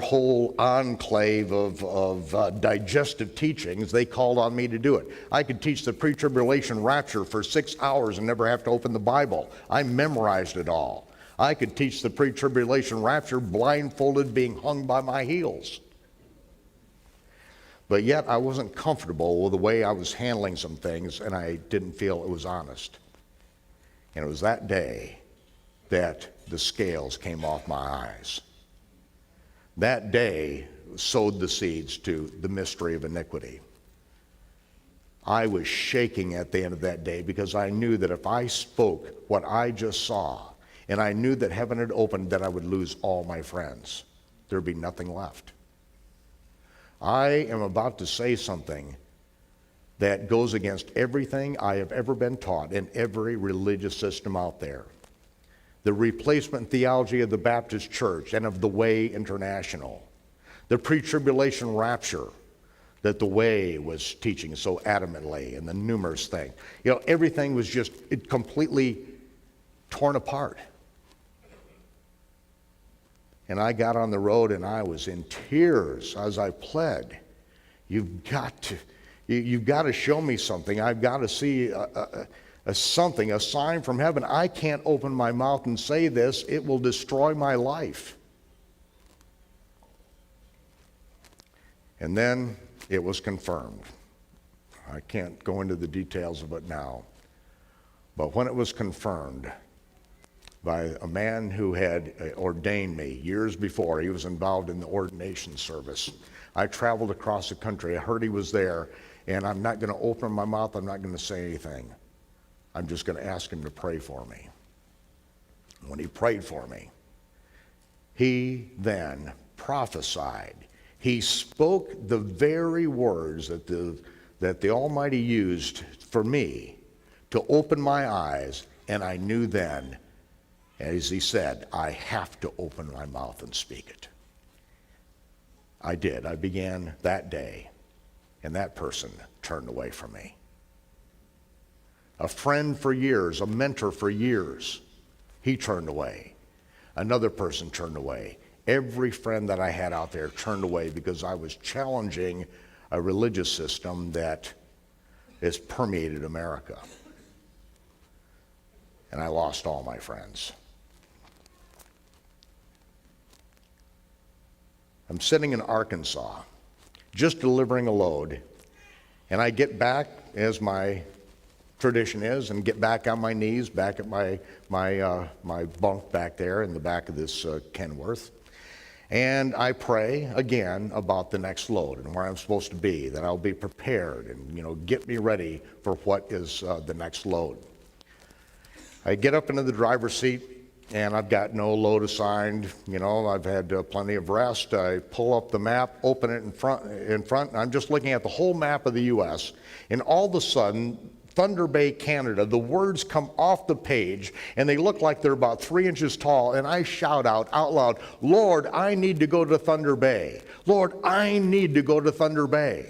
whole enclave of digestive teachings, they called on me to do it. I could teach the pre-tribulation rapture for 6 hours and never have to open the Bible. I memorized it all. I could teach the pre-tribulation rapture blindfolded, being hung by my heels. But yet I wasn't comfortable with the way I was handling some things, and I didn't feel it was honest. And it was that day that the scales came off my eyes. That day sowed the seeds to the mystery of iniquity. I was shaking at the end of that day, because I knew that if I spoke what I just saw, and I knew that heaven had opened, that I would lose all my friends. There'd be nothing left. I am about to say something that goes against everything I have ever been taught in every religious system out there. The replacement theology of the Baptist Church and of the Way International. The pre-tribulation rapture that the Way was teaching so adamantly, and the numerous thing. Everything was just completely torn apart. And I got on the road and I was in tears as I pled. You've got to show me something. I've got to see a sign from heaven. I can't open my mouth and say this. It will destroy my life. And then it was confirmed. I can't go into the details of it now. But when it was confirmed by a man who had ordained me years before, he was involved in the ordination service. I traveled across the country. I heard he was there, and I'm not going to open my mouth. I'm not going to say anything. I'm just going to ask him to pray for me. When he prayed for me, he then prophesied. He spoke the very words that the Almighty used for me to open my eyes, and I knew then, as he said, I have to open my mouth and speak it. I did. I began that day, and that person turned away from me. A friend for years, a mentor for years, he turned away. Another person turned away. Every friend that I had out there turned away because I was challenging a religious system that has permeated America. And I lost all my friends. I'm sitting in Arkansas, just delivering a load, and I get back, as my tradition is, and get back on my knees, back at my bunk back there in the back of this Kenworth, and I pray again about the next load and where I'm supposed to be, that I'll be prepared and get me ready for what is the next load. I get up into the driver's seat, and I've got no load assigned. I've had plenty of rest. I pull up the map, open it in front, and I'm just looking at the whole map of the U.S., and all of a sudden, Thunder Bay, Canada, the words come off the page, and they look like they're about 3 inches tall, and I shout out loud, "Lord, I need to go to Thunder Bay. Lord, I need to go to Thunder Bay."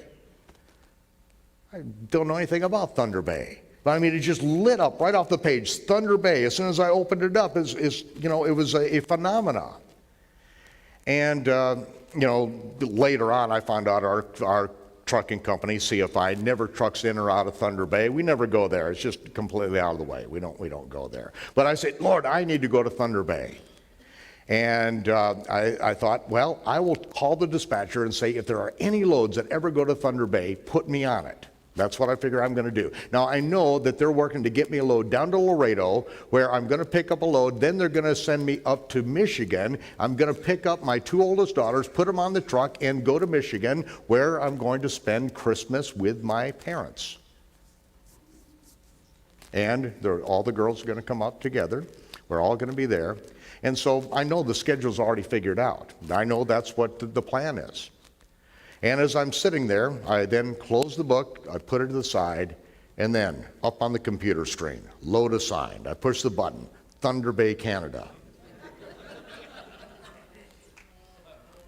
I don't know anything about Thunder Bay. But I mean, it just lit up right off the page. Thunder Bay, as soon as I opened it up, it was a phenomenon. And, later on, I found out our trucking company, CFI, never trucks in or out of Thunder Bay. We never go there. It's just completely out of the way. We don't go there. But I said, "Lord, I need to go to Thunder Bay." And I thought, well, I will call the dispatcher and say, if there are any loads that ever go to Thunder Bay, put me on it. That's what I figure I'm going to do. Now, I know that they're working to get me a load down to Laredo, where I'm going to pick up a load. Then they're going to send me up to Michigan. I'm going to pick up my 2 oldest daughters, put them on the truck, and go to Michigan, where I'm going to spend Christmas with my parents. And all the girls are going to come up together. We're all going to be there. And so I know the schedule's already figured out. I know that's what the plan is. And as I'm sitting there, I then close the book, I put it to the side, and then up on the computer screen, load assigned. I push the button, Thunder Bay, Canada.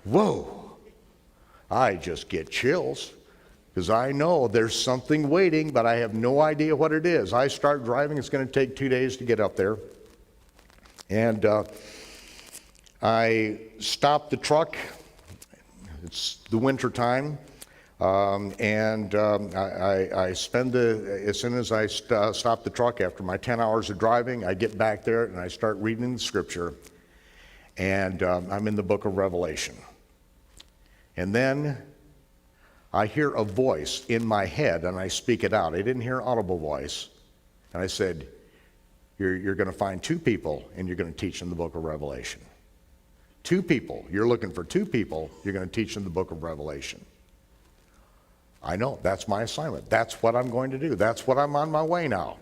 Whoa, I just get chills because I know there's something waiting, but I have no idea what it is. I start driving, it's going to take 2 days to get up there. And I stop the truck. It's the winter time, and I spend as soon as I stop the truck after my 10 hours of driving, I get back there and I start reading the scripture, and I'm in the book of Revelation. And then I hear a voice in my head, and I speak it out. I didn't hear an audible voice, and I said, you're going to find 2 people, and you're going to teach them the book of Revelation. 2 people. You're looking for 2 people. You're going to teach them the book of Revelation. I know. That's my assignment. That's what I'm going to do. That's what I'm on my way now.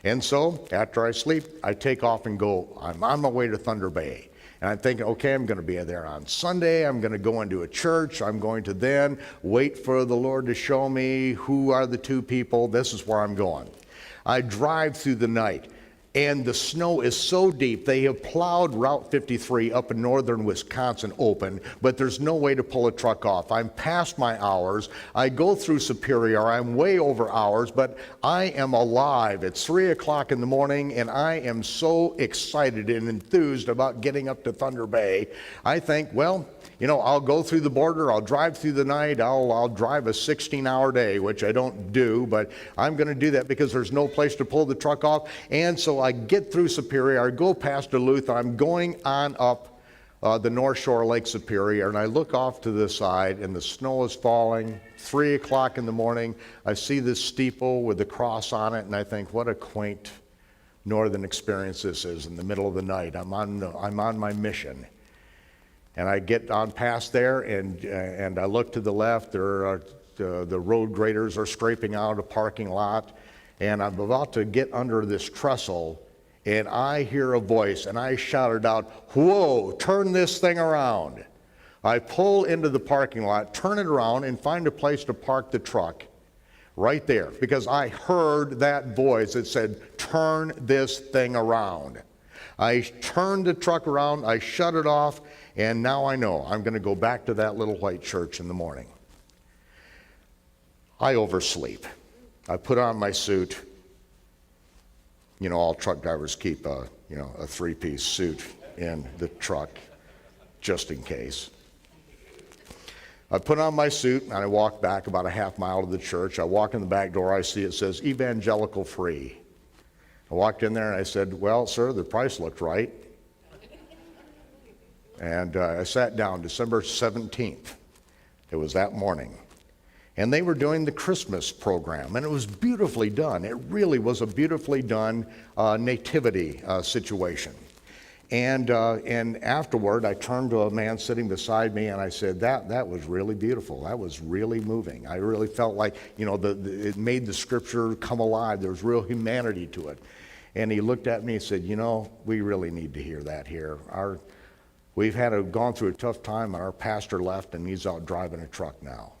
And so after I sleep, I take off and go. I'm on my way to Thunder Bay. And I'm thinking, okay, I'm going to be there on Sunday. I'm going to go into a church. I'm going to then wait for the Lord to show me who are the 2 people. This is where I'm going. I drive through the night. And the snow is so deep, they have plowed Route 53 up in northern Wisconsin open, but there's no way to pull a truck off. I'm past my hours. I go through Superior. I'm way over hours, but I am alive. It's 3 o'clock in the morning, and I am so excited and enthused about getting up to Thunder Bay. I think, well, I'll go through the border. I'll drive through the night. I'll drive a 16-hour day, which I don't do, but I'm going to do that because there's no place to pull the truck off. And so I get through Superior. I go past Duluth. I'm going on up the North Shore Lake Superior, and I look off to the side, and the snow is falling. 3 o'clock in the morning. I see this steeple with the cross on it, and I think, what a quaint northern experience this is in the middle of the night. I'm on my mission. And I get on past there, and I look to the left. There are the road graders are scraping out a parking lot, and I'm about to get under this trestle, and I hear a voice, and I shouted out, "Whoa, turn this thing around." I pull into the parking lot, turn it around, and find a place to park the truck right there, because I heard that voice that said, "Turn this thing around." I turned the truck around, I shut it off, and now I know I'm going to go back to that little white church in the morning. I oversleep. I put on my suit. You know, all truck drivers keep a three-piece suit in the truck just in case. I put on my suit and I walk back about a half mile to the church. I walk in the back door, I see it says evangelical free. I walked in there and I said, well, sir, the price looked right. And I sat down December 17th. It was that morning. And they were doing the Christmas program, and it was beautifully done. It really was a beautifully done nativity situation. And afterward, I turned to a man sitting beside me, and I said, that was really beautiful. That was really moving. I really felt like, you know, it made the scripture come alive. There was real humanity to it. And he looked at me and said, you know, we really need to hear that here. We've gone through a tough time, and our pastor left, and he's out driving a truck now.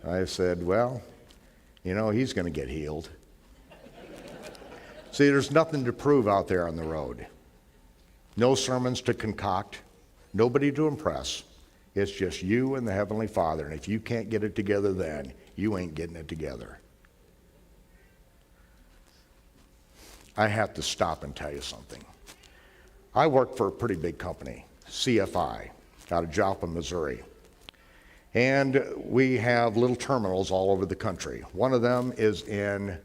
I said, well, you know, he's going to get healed. See, there's nothing to prove out there on the road. No sermons to concoct, nobody to impress. It's just you and the Heavenly Father. And if you can't get it together then, you ain't getting it together. I have to stop and tell you something. I work for a pretty big company, CFI, out of Joplin, Missouri. And we have little terminals all over the country. One of them is in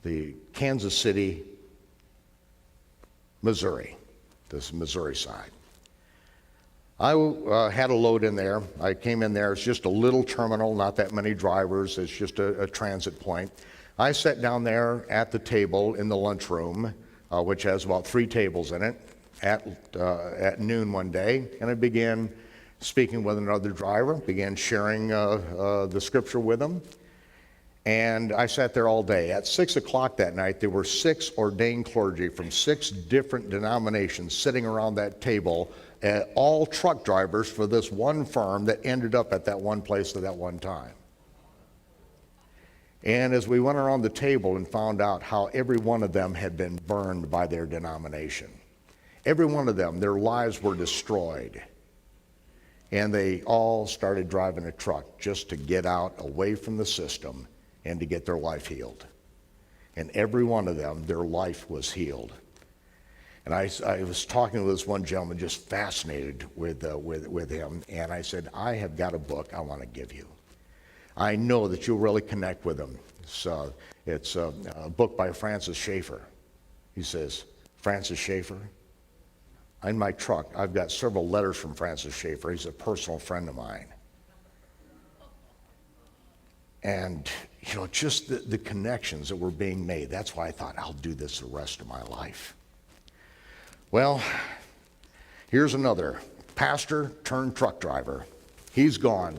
the Kansas City, Missouri. This is Missouri side. I had a load in there. I came in there. It's just a little terminal, not that many drivers. It's just a transit point. I sat down there at the table in the lunchroom, which has about 3 tables in it, at noon one day, and I began speaking with another driver, began sharing the scripture with him, and I sat there all day. At 6 o'clock that night, there were 6 ordained clergy from 6 different denominations sitting around that table, all truck drivers for this one firm that ended up at that one place at that one time. And as we went around the table and found out how every one of them had been burned by their denomination, every one of them, their lives were destroyed. And they all started driving a truck just to get out away from the system and to get their life healed. And every one of them, their life was healed. And I was talking with this one gentleman, just fascinated with him. And I said, I have got a book I want to give you. I know that you'll really connect with him. It's a book by Francis Schaeffer. He says, Francis Schaeffer? In my truck, I've got several letters from Francis Schaeffer. He's a personal friend of mine. And, you know, just the connections that were being made. That's why I thought, I'll do this the rest of my life. Well, here's another pastor turned truck driver. He's gone.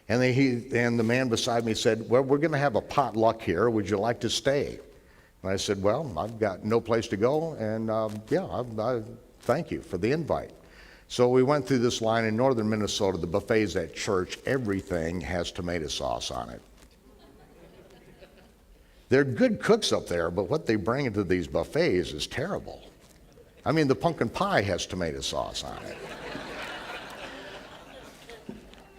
And the man beside me said, well, we're going to have a potluck here. Would you like to stay? And I said, well, I've got no place to go. And, I thank you for the invite. So we went through this line in northern Minnesota. The buffets at church, everything has tomato sauce on it. They're good cooks up there, but what they bring into these buffets is terrible. I mean, the pumpkin pie has tomato sauce on it.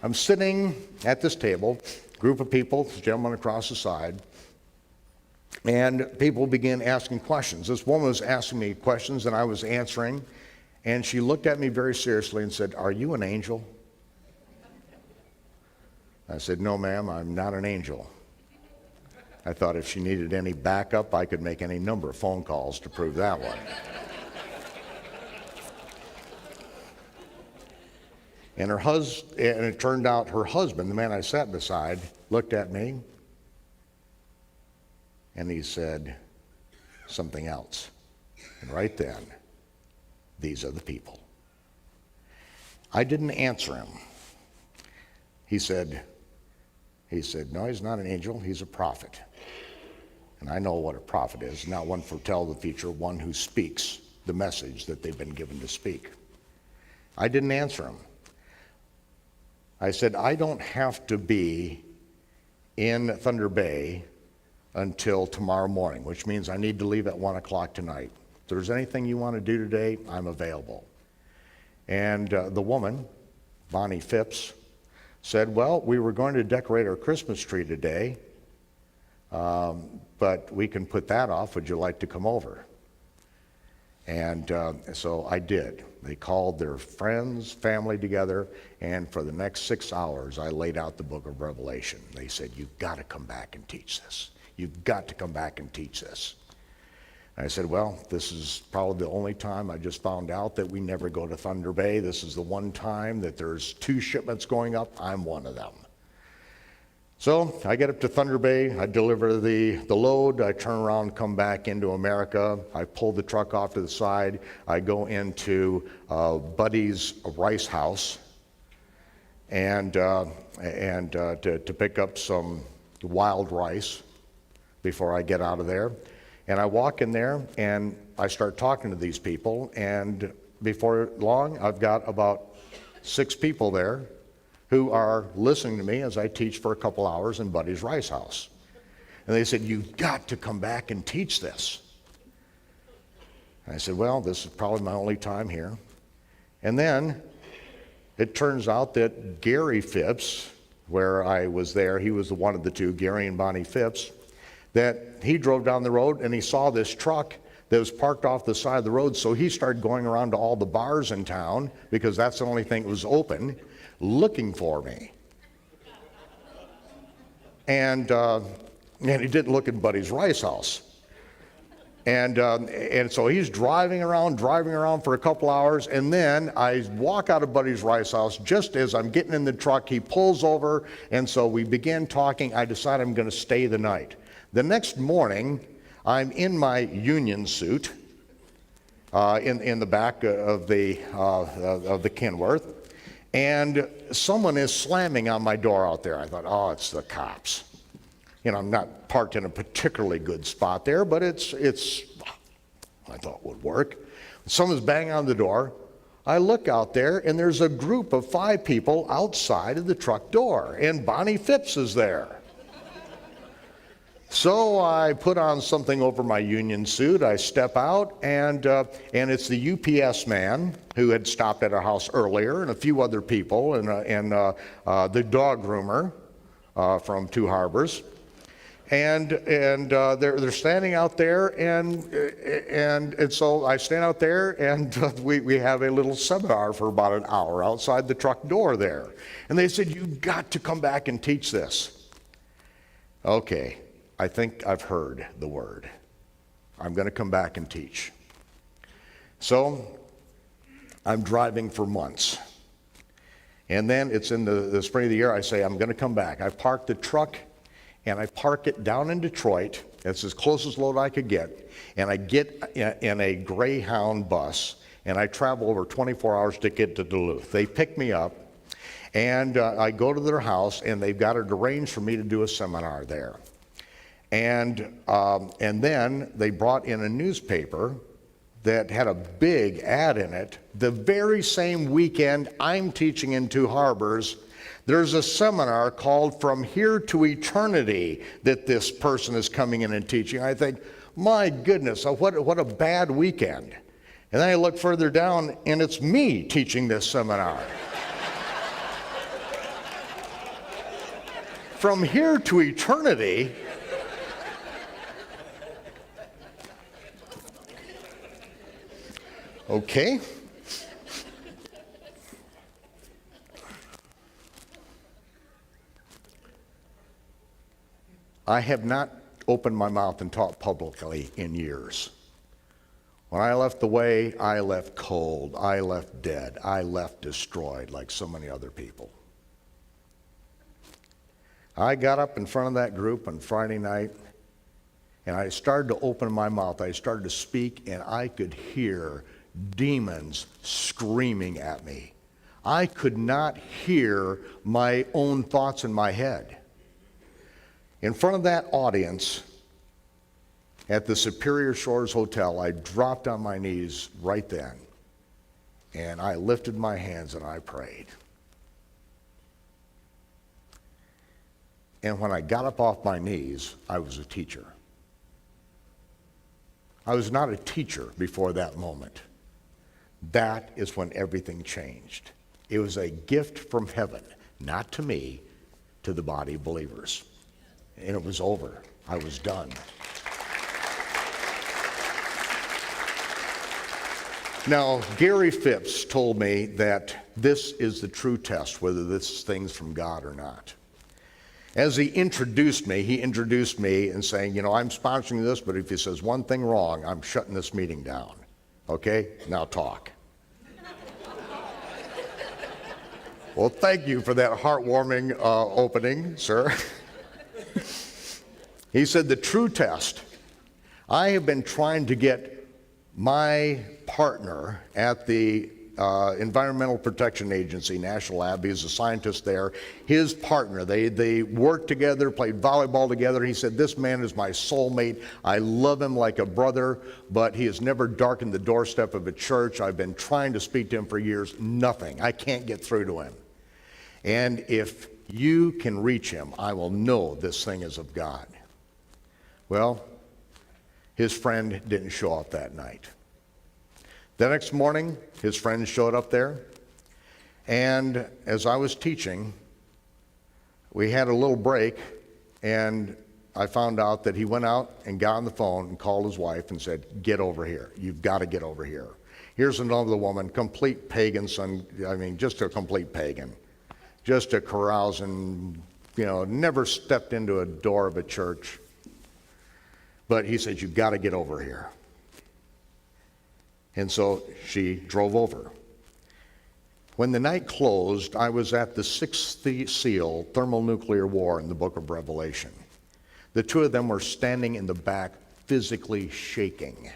I'm sitting at this table, group of people, this gentleman across the side, and people began asking questions. This woman was asking me questions, and I was answering, and she looked at me very seriously and said, are you an angel? I said, no, ma'am, I'm not an angel. I thought if she needed any backup, I could make any number of phone calls to prove that one. And it turned out her husband, the man I sat beside, looked at me and he said something else. And right then, these are the people. I didn't answer him. He said, no, he's not an angel, he's a prophet. And I know what a prophet is, not one foretell the future, one who speaks the message that they've been given to speak. I didn't answer him. I said, I don't have to be in Thunder Bay until tomorrow morning, which means I need to leave at 1 o'clock tonight. If there's anything you want to do today, I'm available. And the woman, Bonnie Phipps, said, well, we were going to decorate our Christmas tree today, but we can put that off. Would you like to come over? And so I did. They called their friends, family together, and for the next 6 hours, I laid out the book of Revelation. They said, you've got to come back and teach this. You've got to come back and teach this. And I said, well, this is probably the only time. I just found out that we never go to Thunder Bay. This is the one time that there's 2 shipments going up. I'm one of them. So I get up to Thunder Bay, I deliver the load, I turn around, come back into America, I pull the truck off to the side, I go into Buddy's rice house and to pick up some wild rice before I get out of there. And I walk in there and I start talking to these people, and before long I've got about 6 people there who are listening to me as I teach for a couple hours in Buddy's rice house. And they said, you've got to come back and teach this. And I said, well, this is probably my only time here. And then it turns out that Gary Phipps, where I was there, he was one of the 2, Gary and Bonnie Phipps, that he drove down the road and he saw this truck that was parked off the side of the road. So he started going around to all the bars in town, because that's the only thing that was open, looking for me. And he didn't look in Buddy's rice house. And so he's driving around for a couple hours, and then I walk out of Buddy's rice house. Just as I'm getting in the truck, he pulls over, and so we begin talking. I decide I'm going to stay the night. The next morning, I'm in my union suit in the back of the Kenworth. And someone is slamming on my door out there. I thought, oh, it's the cops. You know, I'm not parked in a particularly good spot there, but it's I thought would work. Someone's banging on the door. I look out there, and there's a group of 5 people outside of the truck door, and Bonnie Phipps is there. So I put on something over my union suit. I step out, and it's the UPS man who had stopped at our house earlier, and a few other people, and the dog groomer from 2 Harbors, and they're standing out there, and so I stand out there, and we have a little seminar for about an hour outside the truck door there, and they said, you've got to come back and teach this. Okay. I think I've heard the word. I'm going to come back and teach. So I'm driving for months. And then it's in the spring of the year, I say, I'm going to come back. I park the truck, and I park it down in Detroit. It's as close as load I could get. And I get in a Greyhound bus, and I travel over 24 hours to get to Duluth. They pick me up, and I go to their house, and they've got it arranged for me to do a seminar there. And then they brought in a newspaper that had a big ad in it. The very same weekend I'm teaching in 2 Harbors, there's a seminar called From Here to Eternity that this person is coming in and teaching. I think, my goodness, what a bad weekend. And then I look further down, and it's me teaching this seminar. From Here to Eternity. Okay. I have not opened my mouth and taught publicly in years. When I left the way, I left cold, I left dead, I left destroyed like so many other people. I got up in front of that group on Friday night, and I started to open my mouth. I started to speak, and I could hear demons screaming at me. I could not hear my own thoughts in my head. In front of that audience at the Superior Shores Hotel, I dropped on my knees right then, and I lifted my hands and I prayed. And when I got up off my knees, I was a teacher. I was not a teacher before that moment. That is when everything changed. It was a gift from heaven, not to me, to the body of believers. And it was over. I was done. Now, Gary Phipps told me that this is the true test, whether this thing's from God or not. As he introduced me and saying, you know, I'm sponsoring this, but if he says one thing wrong, I'm shutting this meeting down. Okay? Now talk. Well, thank you for that heartwarming opening, sir. He said, the true test. I have been trying to get my partner at the Environmental Protection Agency, National Lab, he's a scientist there, his partner, they worked together, played volleyball together. He said, this man is my soulmate. I love him like a brother, but he has never darkened the doorstep of a church. I've been trying to speak to him for years. Nothing. I can't get through to him. And if you can reach him, I will know this thing is of God. Well, his friend didn't show up that night. The next morning, his friend showed up there, and as I was teaching, we had a little break, and I found out that he went out and got on the phone and called his wife and said, get over here. You've got to get over here. Here's another woman, complete pagan, just a complete pagan, just a carousing, never stepped into a door of a church. But he said, you've got to get over here. And so she drove over. When the night closed, I was at the sixth seal, thermonuclear war in the book of Revelation. The two of them were standing in the back, physically shaking.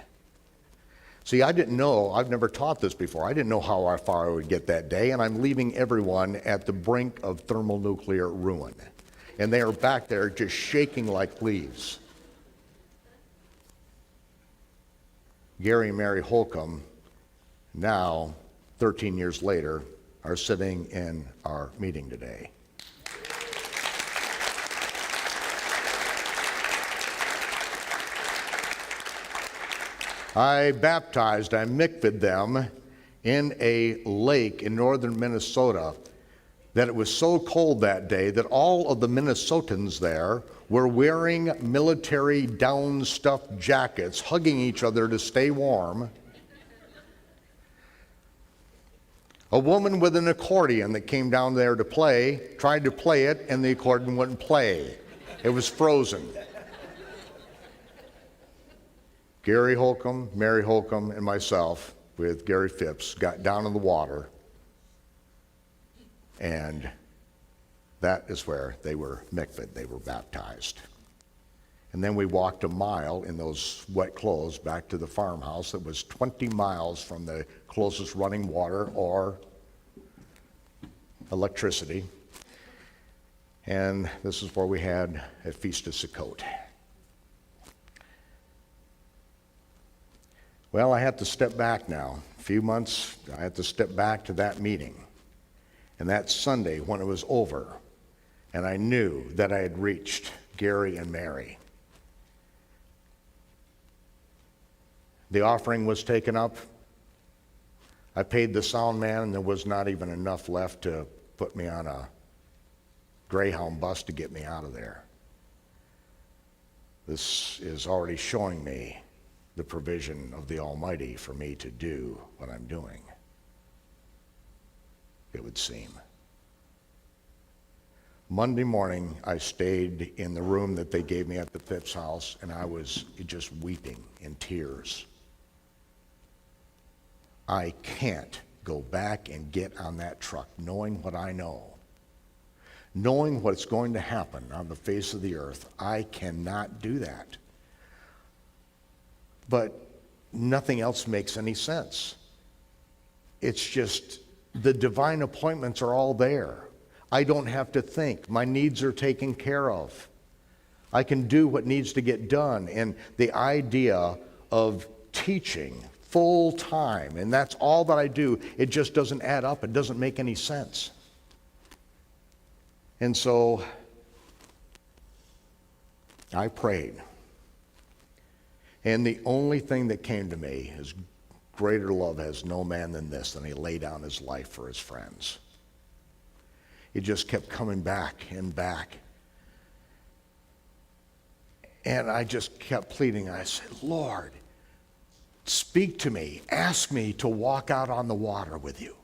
See, I didn't know, I've never taught this before. I didn't know how far I would get that day, and I'm leaving everyone at the brink of thermonuclear ruin. And they are back there just shaking like leaves. Gary and Mary Holcomb, now 13 years later, are sitting in our meeting today. I mikvahed them in a lake in northern Minnesota that it was so cold that day that all of the Minnesotans there were wearing military down stuffed jackets, hugging each other to stay warm. A woman with an accordion that came down there to play, tried to play it, and the accordion wouldn't play. It was frozen. Gary Holcomb, Mary Holcomb, and myself, with Gary Phipps, got down in the water, and that is where they were mikvahed, they were baptized. And then we walked a mile in those wet clothes back to the farmhouse that was 20 miles from the closest running water or electricity. And this is where we had a Feast of Sukkot. Well, I have to step back now. A few months, I have to step back to that meeting. And that Sunday, when it was over, and I knew that I had reached Gary and Mary, the offering was taken up. I paid the sound man, and there was not even enough left to put me on a Greyhound bus to get me out of there. This is already showing me the provision of the Almighty for me to do what I'm doing, it would seem. Monday morning, I stayed in the room that they gave me at the Phipps house, and I was just weeping in tears. I can't go back and get on that truck knowing what I know, knowing what's going to happen on the face of the earth. I cannot do that. But nothing else makes any sense. It's just the divine appointments are all there. I don't have to think. My needs are taken care of. I can do what needs to get done. And the idea of teaching full time, and that's all that I do, it just doesn't add up. It doesn't make any sense. And so I prayed. And the only thing that came to me is, greater love has no man than this, than he lay down his life for his friends. It just kept coming back and back. And I just kept pleading. I said, Lord, speak to me. Ask me to walk out on the water with you.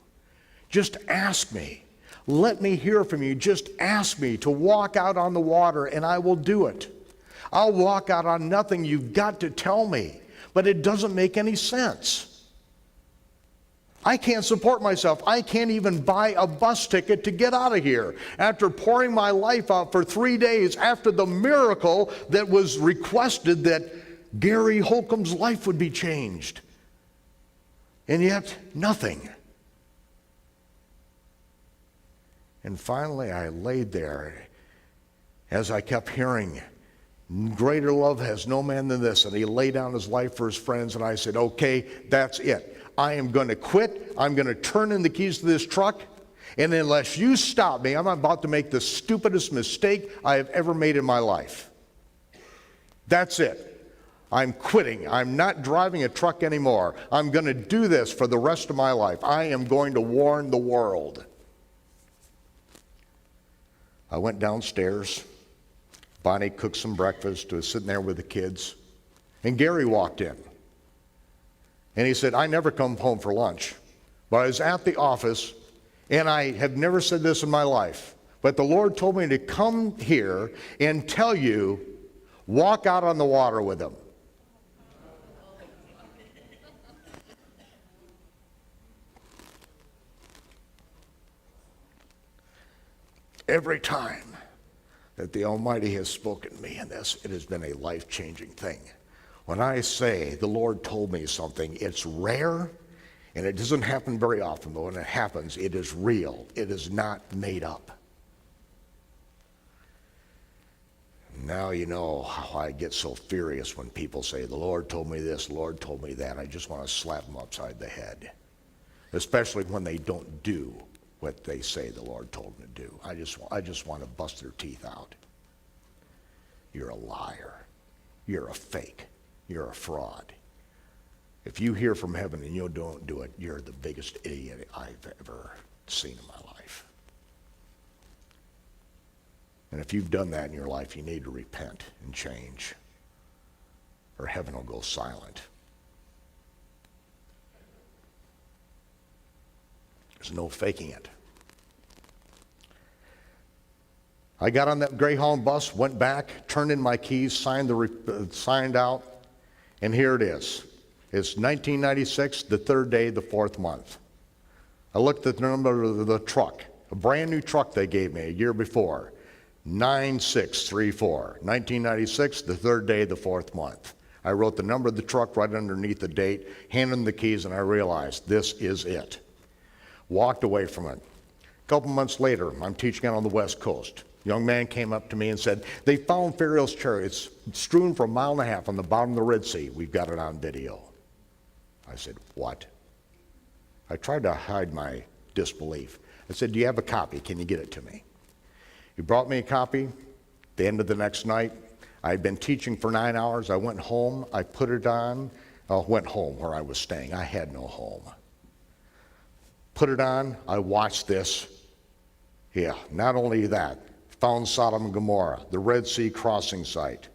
Just ask me. Let me hear from you. Just ask me to walk out on the water, and I will do it. I'll walk out on nothing. You've got to tell me. But it doesn't make any sense. I can't support myself. I can't even buy a bus ticket to get out of here after pouring my life out for 3 days after the miracle that was requested that Gary Holcomb's life would be changed. And yet, nothing. And finally, I laid there as I kept hearing, greater love has no man than this, and he laid down his life for his friends, and I said, okay, that's it. I am going to quit. I'm going to turn in the keys to this truck. And unless you stop me, I'm about to make the stupidest mistake I have ever made in my life. That's it. I'm quitting. I'm not driving a truck anymore. I'm going to do this for the rest of my life. I am going to warn the world. I went downstairs. Bonnie cooked some breakfast. I was sitting there with the kids. And Gary walked in. And he said, I never come home for lunch. But I was at the office, and I have never said this in my life, but the Lord told me to come here and tell you, walk out on the water with him. Every time that the Almighty has spoken to me in this, it has been a life-changing thing. When I say the Lord told me something, it's rare, and it doesn't happen very often, but when it happens, it is real. It is not made up. Now you know how I get so furious when people say, the Lord told me this, the Lord told me that. I just want to slap them upside the head, especially when they don't do what they say the Lord told them to do. I just want to bust their teeth out. You're a liar. You're a fake. You're a fraud. If you hear from heaven and you don't do it, you're the biggest idiot I've ever seen in my life. And if you've done that in your life, you need to repent and change, or heaven will go silent. There's no faking it. I got on that Greyhound bus, went back, turned in my keys, signed out, and here it is. It's 1996, the third day, the fourth month. I looked at the number of the truck, a brand new truck they gave me a year before, 9634. 1996, the third day, the fourth month. I wrote the number of the truck right underneath the date, handed them the keys, and I realized this is it. Walked away from it. A couple months later, I'm teaching out on the West Coast. A young man came up to me and said, they found Pharaoh's chariots strewn for 1.5 miles on the bottom of the Red Sea. We've got it on video. I said, what? I tried to hide my disbelief. I said, do you have a copy? Can you get it to me? He brought me a copy. At the end of the next night, I had been teaching for 9 hours. I went home. I put it on. Went home where I was staying. I had no home. Put it on. I watched this. Yeah, not only that, found Sodom and Gomorrah, the Red Sea crossing site,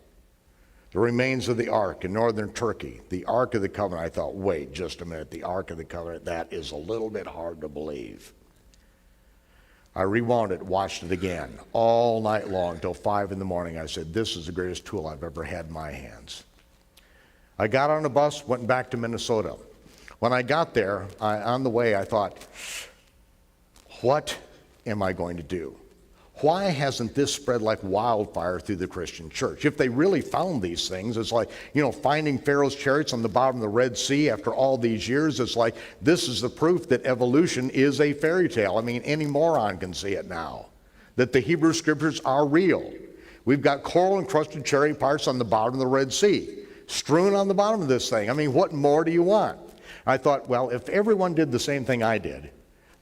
the remains of the Ark in northern Turkey, the Ark of the Covenant. I thought, wait just a minute, the Ark of the Covenant, that is a little bit hard to believe. I rewound it, watched it again, all night long until 5 in the morning. I said, this is the greatest tool I've ever had in my hands. I got on a bus, went back to Minnesota. When I got there, on the way, I thought, what am I going to do? Why hasn't this spread like wildfire through the Christian church? If they really found these things, it's like, finding Pharaoh's chariots on the bottom of the Red Sea after all these years. It's like, this is the proof that evolution is a fairy tale. I mean, any moron can see it now, that the Hebrew scriptures are real. We've got coral-encrusted chariot parts on the bottom of the Red Sea, strewn on the bottom of this thing. I mean, what more do you want? I thought, well, if everyone did the same thing I did,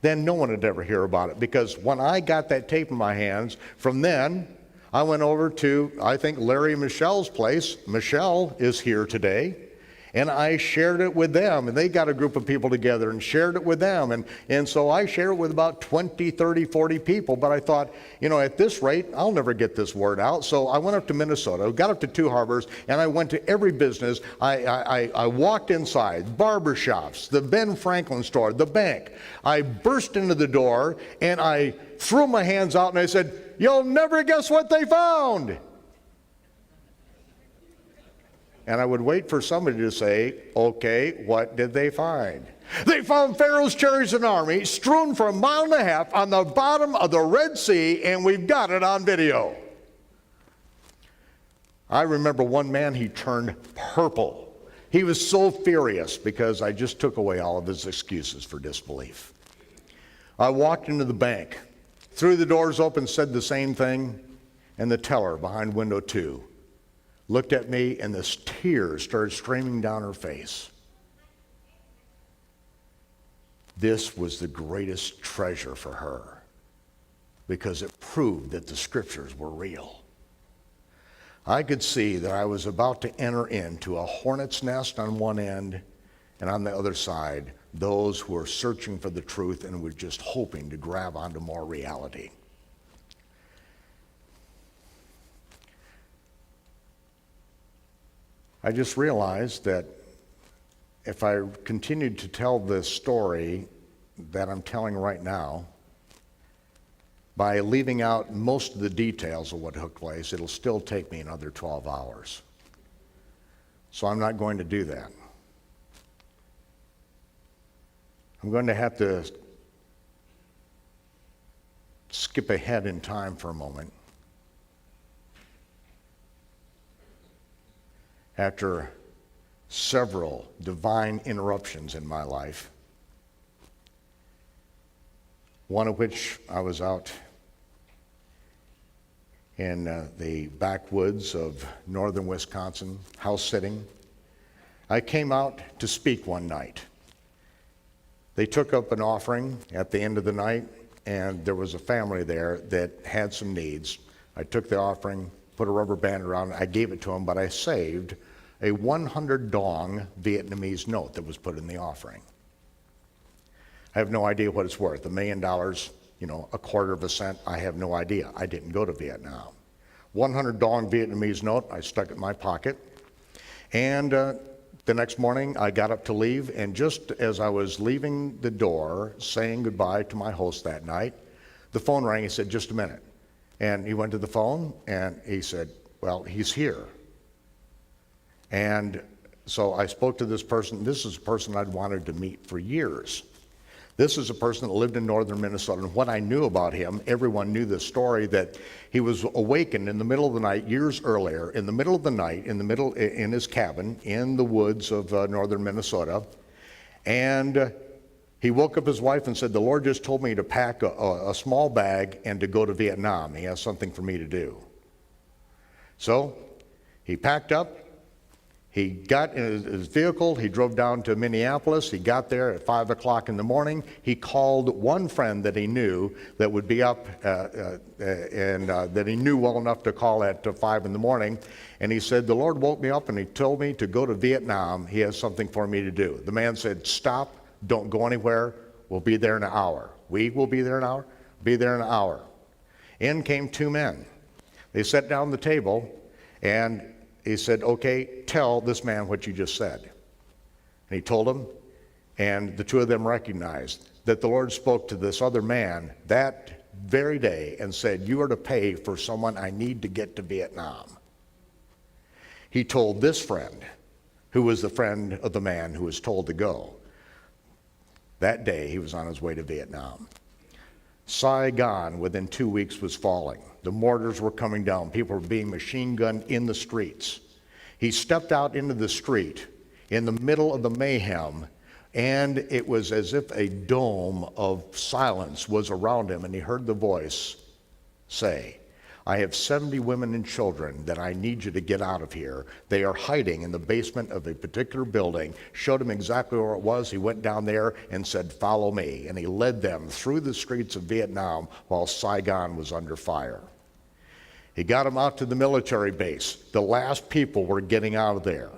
then no one would ever hear about it, because when I got that tape in my hands, from then, I went over to, I think, Larry and Michelle's place. Michelle is here today. And I shared it with them, and they got a group of people together and shared it with them. And so I shared it with about 20, 30, 40 people. But I thought, at this rate, I'll never get this word out. So I went up to Minnesota, got up to Two Harbors, and I went to every business. I walked inside, barbershops, the Ben Franklin store, the bank. I burst into the door, and I threw my hands out, and I said, "You'll never guess what they found." And I would wait for somebody to say, "Okay, what did they find?" They found Pharaoh's chariots and army strewn for 1.5 miles on the bottom of the Red Sea, and we've got it on video. I remember one man, he turned purple. He was so furious because I just took away all of his excuses for disbelief. I walked into the bank, threw the doors open, said the same thing, and the teller behind window 2 looked at me, and the tears started streaming down her face. This was the greatest treasure for her because it proved that the scriptures were real. I could see that I was about to enter into a hornet's nest on one end, and on the other side, those who were searching for the truth and were just hoping to grab onto more reality. I just realized that if I continued to tell this story that I'm telling right now, by leaving out most of the details of what took place, it'll still take me another 12 hours. So I'm not going to do that. I'm going to have to skip ahead in time for a moment. After several divine interruptions in my life, one of which I was out in the backwoods of northern Wisconsin, house sitting. I came out to speak one night. They took up an offering at the end of the night, and there was a family there that had some needs. I took the offering, put a rubber band around it, I gave it to them, but I saved a 100 dong Vietnamese note that was put in the offering. I have no idea what it's worth. $1 million, a quarter of a cent, I have no idea. I didn't go to Vietnam. 100 dong Vietnamese note, I stuck it in my pocket. And the next morning, I got up to leave, and just as I was leaving the door, saying goodbye to my host that night, the phone rang. He said, "Just a minute." And he went to the phone, and he said, "Well, he's here." And so I spoke to this person. This is a person I'd wanted to meet for years. This is a person that lived in northern Minnesota, and what I knew about him, everyone knew the story that he was awakened in the middle of the night years earlier, in the middle of the night, in his cabin in the woods of northern Minnesota, and he woke up his wife and said, "The Lord just told me to pack a small bag and to go to Vietnam. He has something for me to do." So he packed up. He got in his vehicle, he drove down to Minneapolis, he got there at 5 o'clock in the morning. He called one friend that he knew that would be up and that he knew well enough to call at 5 in the morning. And he said, "The Lord woke me up and he told me to go to Vietnam. He has something for me to do." The man said, "Stop, don't go anywhere. We'll be there in an hour." "We will be there in an hour?" "Be there in an hour." In came 2 men. They sat down at the table, and he said, "Okay, tell this man what you just said." And he told him, and the 2 of them recognized that the Lord spoke to this other man that very day and said, "You are to pay for someone I need to get to Vietnam." He told this friend, who was the friend of the man who was told to go. That day, he was on his way to Vietnam. Saigon, within 2 weeks, was falling. The mortars were coming down. People were being machine gunned in the streets. He stepped out into the street in the middle of the mayhem, and it was as if a dome of silence was around him, and he heard the voice say, "I have 70 women and children that I need you to get out of here. They are hiding in the basement of a particular building." Showed him exactly where it was. He went down there and said, "Follow me." And he led them through the streets of Vietnam while Saigon was under fire. He got them out to the military base. The last people were getting out of there.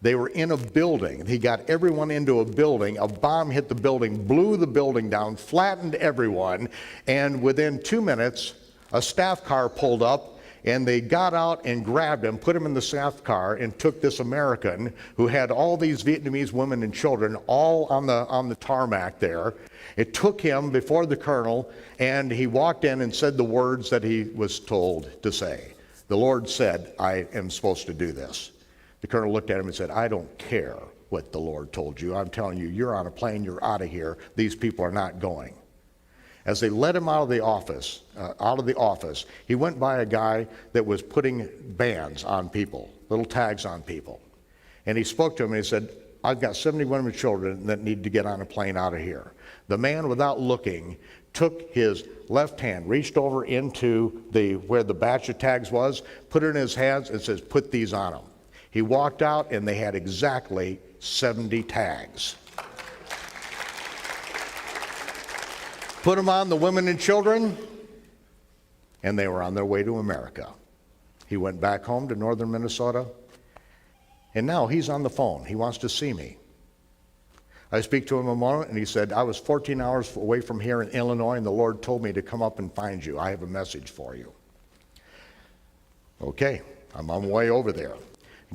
They were in a building. He got everyone into a building. A bomb hit the building, blew the building down, flattened everyone, and within 2 minutes, a staff car pulled up, and they got out and grabbed him, put him in the staff car, and took this American who had all these Vietnamese women and children all on the tarmac there. It took him before the colonel, and he walked in and said the words that he was told to say. The Lord said, I am supposed to do this. The colonel looked at him and said, I don't care what the Lord told you. I'm telling you, you're on a plane, you're out of here. These people are not going. As they let him out of the office, he went by a guy that was putting bands on people, little tags on people. And he spoke to him and he said, I've got 70 women and children that need to get on a plane out of here. The man, without looking, took his left hand, reached over into where the batch of tags was, put it in his hands and says, put these on them. He walked out and they had exactly 70 tags. Put them on the women and children, and they were on their way to America. He went back home to northern Minnesota, and now he's on the phone. He wants to see me. I speak to him a moment, and he said, I was 14 hours away from here in Illinois, and the Lord told me to come up and find you. I have a message for you. Okay, I'm on my way over there.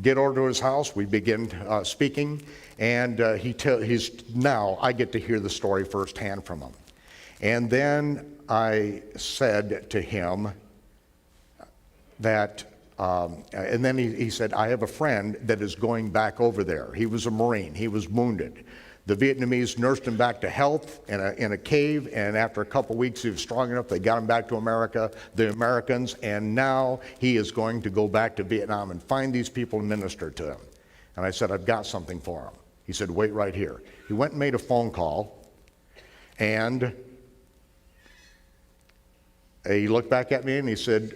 Get over to his house, we begin speaking, and now I get to hear the story firsthand from him. And then I said to him that, and then he said, I have a friend that is going back over there. He was a Marine. He was wounded. The Vietnamese nursed him back to health in a cave, and after a couple weeks he was strong enough, they got him back to America, the Americans, and now he is going to go back to Vietnam and find these people and minister to them. And I said, I've got something for him. He said, wait right here. He went and made a phone call, and he looked back at me and he said,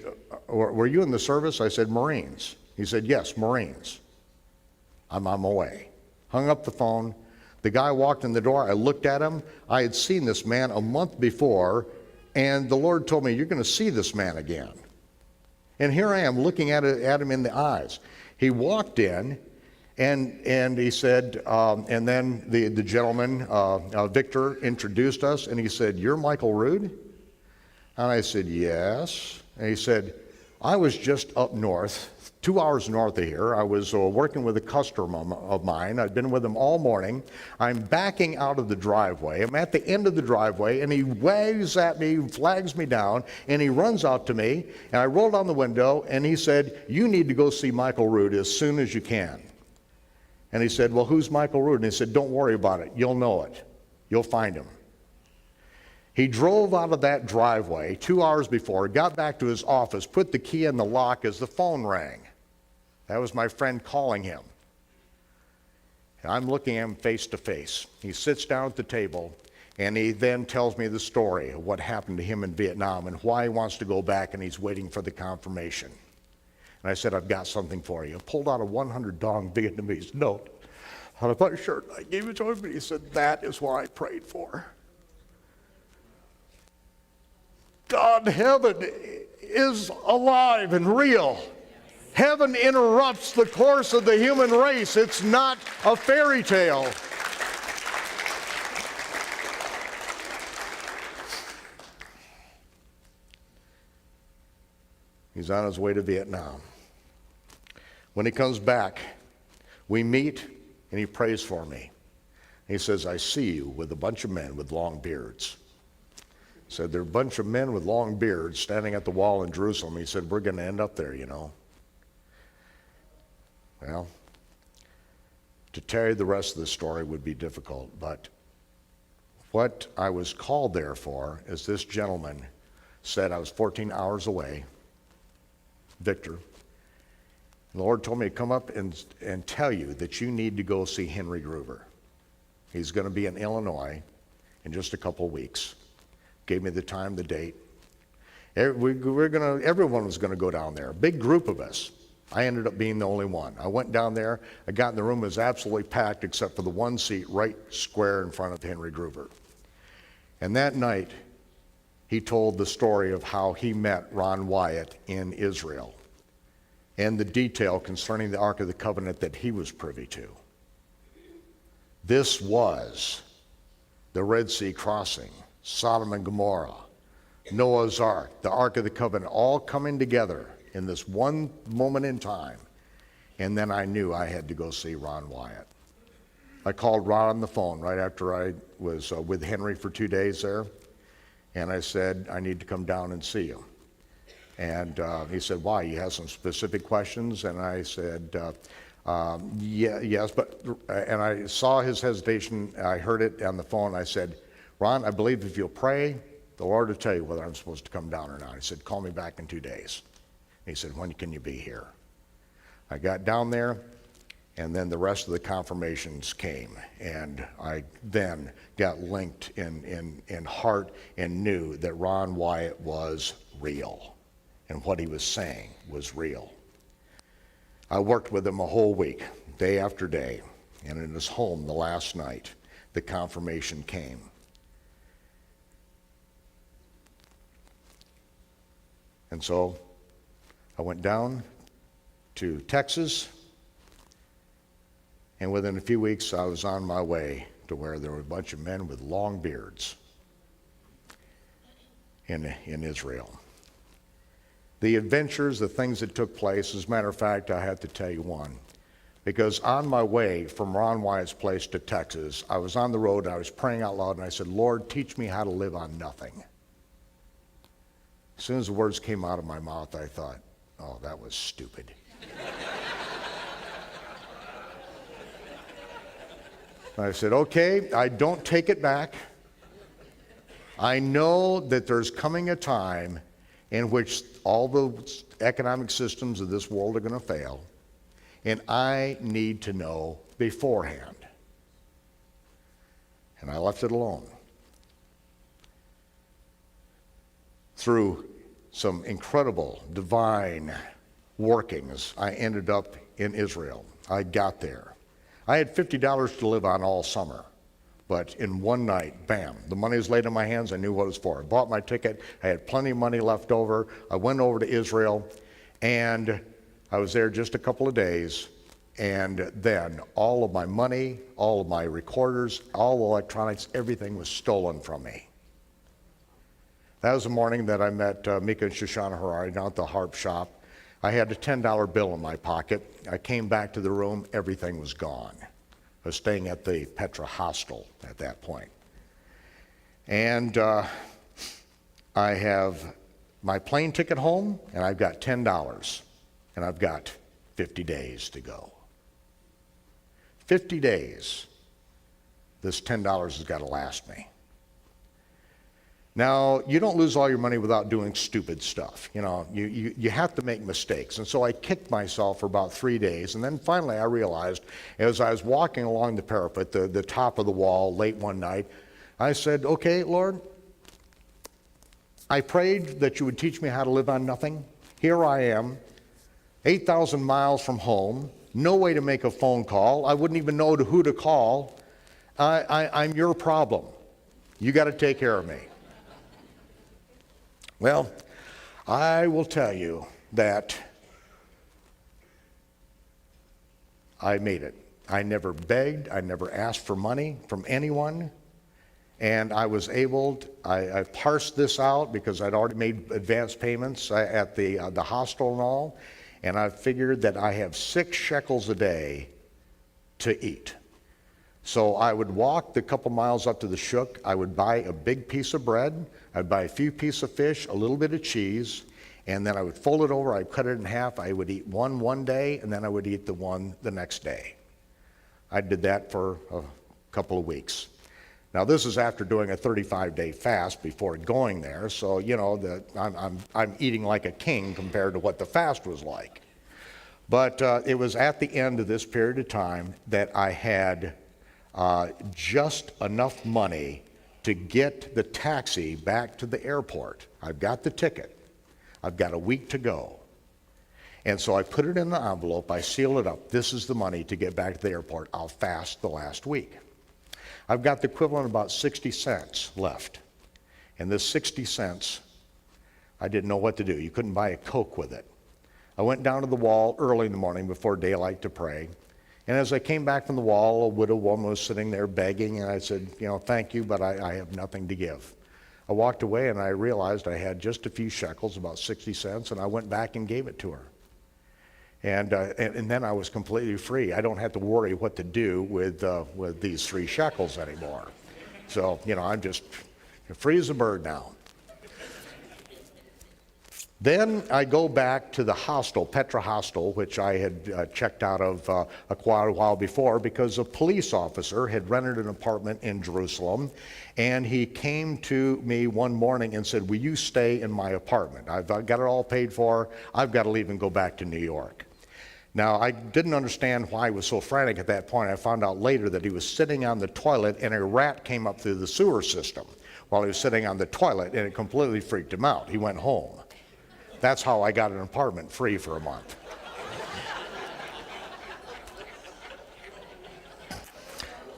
were you in the service? I said, Marines. He said, yes, Marines. I'm on my way. Hung up the phone. The guy walked in the door. I looked at him. I had seen this man a month before, and the Lord told me, you're going to see this man again. And here I am looking at him in the eyes. He walked in, and he said, and then the gentleman, Victor, introduced us, and he said, you're Michael Rood? And I said, yes. And he said, I was just up north, 2 hours north of here. I was working with a customer of mine. I'd been with him all morning. I'm backing out of the driveway. I'm at the end of the driveway, and he waves at me, flags me down, and he runs out to me. And I rolled down the window, and he said, you need to go see Michael Rood as soon as you can. And he said, well, who's Michael Rood? And he said, don't worry about it. You'll know it. You'll find him. He drove out of that driveway 2 hours before, got back to his office, put the key in the lock as the phone rang. That was my friend calling him. And I'm looking at him face to face. He sits down at the table, and he then tells me the story of what happened to him in Vietnam and why he wants to go back, and he's waiting for the confirmation. And I said, I've got something for you. I pulled out a 100 dong Vietnamese note out of my shirt. I gave it to him, and he said, that is what I prayed for. God, heaven is alive and real. Heaven interrupts the course of the human race. It's not a fairy tale. He's on his way to Vietnam. When he comes back, we meet and he prays for me. He says, I see you with a bunch of men with long beards. He said, there are a bunch of men with long beards standing at the wall in Jerusalem. He said, we're going to end up there, you know. Well, to tell you the rest of the story would be difficult, but what I was called there for is this gentleman said I was 14 hours away, Victor. And the Lord told me to come up and tell you that you need to go see Henry Gruver. He's going to be in Illinois in just a couple of weeks. Gave me the time, the date. Everyone was going to go down there, a big group of us. I ended up being the only one. I went down there. I got in the room. It was absolutely packed except for the one seat right square in front of Henry Gruver. And that night, he told the story of how he met Ron Wyatt in Israel and the detail concerning the Ark of the Covenant that he was privy to. This was the Red Sea crossing, Sodom and Gomorrah, Noah's Ark, the Ark of the Covenant, all coming together in this one moment in time. And then I knew I had to go see Ron Wyatt. I called Ron on the phone right after I was with Henry for 2 days there. And I said, I need to come down and see you. And he said, why? You have some specific questions? And I said, yes, and I saw his hesitation. I heard it on the phone. I said, Ron, I believe if you'll pray, the Lord will tell you whether I'm supposed to come down or not. He said, call me back in 2 days. He said, when can you be here? I got down there, and then the rest of the confirmations came. And I then got linked in heart and knew that Ron Wyatt was real. And what he was saying was real. I worked with him a whole week, day after day. And in his home the last night, the confirmation came. And so I went down to Texas, and within a few weeks I was on my way to where there were a bunch of men with long beards in Israel. The adventures, the things that took place, as a matter of fact, I have to tell you one. Because on my way from Ron Wyatt's place to Texas, I was on the road, and I was praying out loud, and I said, Lord, teach me how to live on nothing. As soon as the words came out of my mouth, I thought, oh, that was stupid. I said, okay, I don't take it back. I know that there's coming a time in which all the economic systems of this world are going to fail, and I need to know beforehand. And I left it alone. Through some incredible divine workings, I ended up in Israel. I got there. I had $50 to live on all summer. But in one night, bam, the money was laid in my hands. I knew what it was for. I bought my ticket. I had plenty of money left over. I went over to Israel, and I was there just a couple of days. And then all of my money, all of my recorders, all the electronics, everything was stolen from me. That was the morning that I met Mika and Shoshana Harari down at the harp shop. I had a $10 bill in my pocket. I came back to the room. Everything was gone. I was staying at the Petra Hostel at that point. And I have my plane ticket home, and I've got $10, and I've got 50 days to go. 50 days, this $10 has got to last me. Now, you don't lose all your money without doing stupid stuff. You know, you have to make mistakes. And so I kicked myself for about 3 days. And then finally I realized, as I was walking along the parapet, the top of the wall late one night, I said, okay, Lord, I prayed that you would teach me how to live on nothing. Here I am, 8,000 miles from home, no way to make a phone call. I wouldn't even know who to call. I'm your problem. You got to take care of me. Well, I will tell you that I made it. I never begged. I never asked for money from anyone. And I was able to, I parsed this out because I'd already made advance payments at the hostel and all. And I figured that I have 6 shekels a day to eat. So I would walk the couple miles up to the shuk. I would buy a big piece of bread. I'd buy a few pieces of fish, a little bit of cheese, and then I would fold it over. I'd cut it in half. I would eat one day, and then I would eat the one the next day. I did that for a couple of weeks. Now this is after doing a 35-day fast before going there, so you know I'm eating like a king compared to what the fast was like. But it was at the end of this period of time that I had just enough money to get the taxi back to the airport. I've got the ticket. I've got a week to go. And so I put it in the envelope. I seal it up. This is the money to get back to the airport. I'll fast the last week. I've got the equivalent of about 60 cents left. And this 60 cents, I didn't know what to do. You couldn't buy a Coke with it. I went down to the wall early in the morning before daylight to pray. And as I came back from the wall, a widow woman was sitting there begging, and I said, thank you, but I have nothing to give. I walked away and I realized I had just a few shekels, about 60 cents, and I went back and gave it to her. And then I was completely free. I don't have to worry what to do with these 3 shekels anymore. So, I'm just free as a bird now. Then I go back to the hostel, Petra Hostel, which I had checked out of quite a while before because a police officer had rented an apartment in Jerusalem, and he came to me one morning and said, will you stay in my apartment? I've got it all paid for. I've got to leave and go back to New York. Now, I didn't understand why he was so frantic at that point. I found out later that he was sitting on the toilet and a rat came up through the sewer system while he was sitting on the toilet, and it completely freaked him out. He went home. That's how I got an apartment free for a month.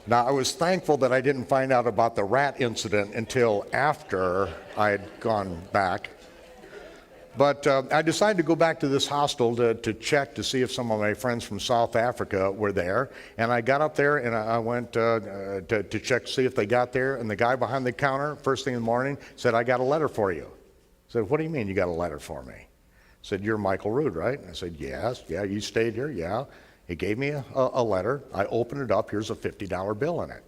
Now, I was thankful that I didn't find out about the rat incident until after I had gone back. But I decided to go back to this hostel to check to see if some of my friends from South Africa were there. And I got up there and I went to check to see if they got there. And the guy behind the counter, first thing in the morning, said, I got a letter for you. I said, what do you mean you got a letter for me? He said, you're Michael Rood, right? And I said, yes. Yeah, you stayed here? Yeah. He gave me a letter. I opened it up. Here's a $50 bill in it.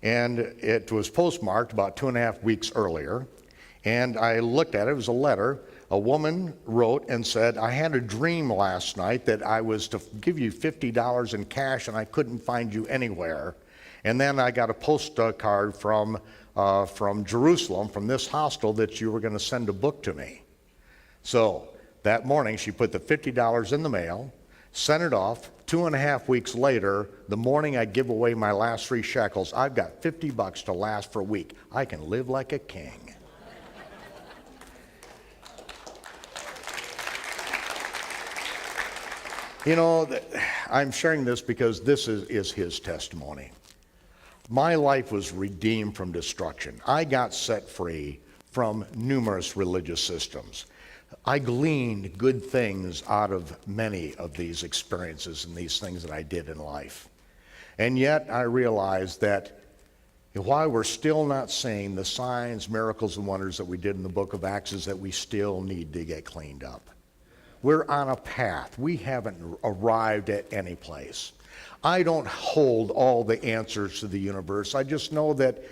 And it was postmarked about 2.5 weeks earlier. And I looked at it. It was a letter. A woman wrote and said, I had a dream last night that I was to give you $50 in cash and I couldn't find you anywhere. And then I got a postcard from Jerusalem, from this hostel, that you were going to send a book to me. So that morning she put the $50 in the mail, sent it off. 2.5 weeks later, the morning I give away my last 3 shekels, I've got $50 to last for a week. I can live like a king. I'm sharing this because this is his testimony. My life was redeemed from destruction. I got set free from numerous religious systems. I gleaned good things out of many of these experiences and these things that I did in life. And yet I realized that while we're still not seeing the signs, miracles, and wonders that we did in the book of Acts, is that we still need to get cleaned up. We're on a path. We haven't arrived at any place. I don't hold all the answers to the universe. I just know that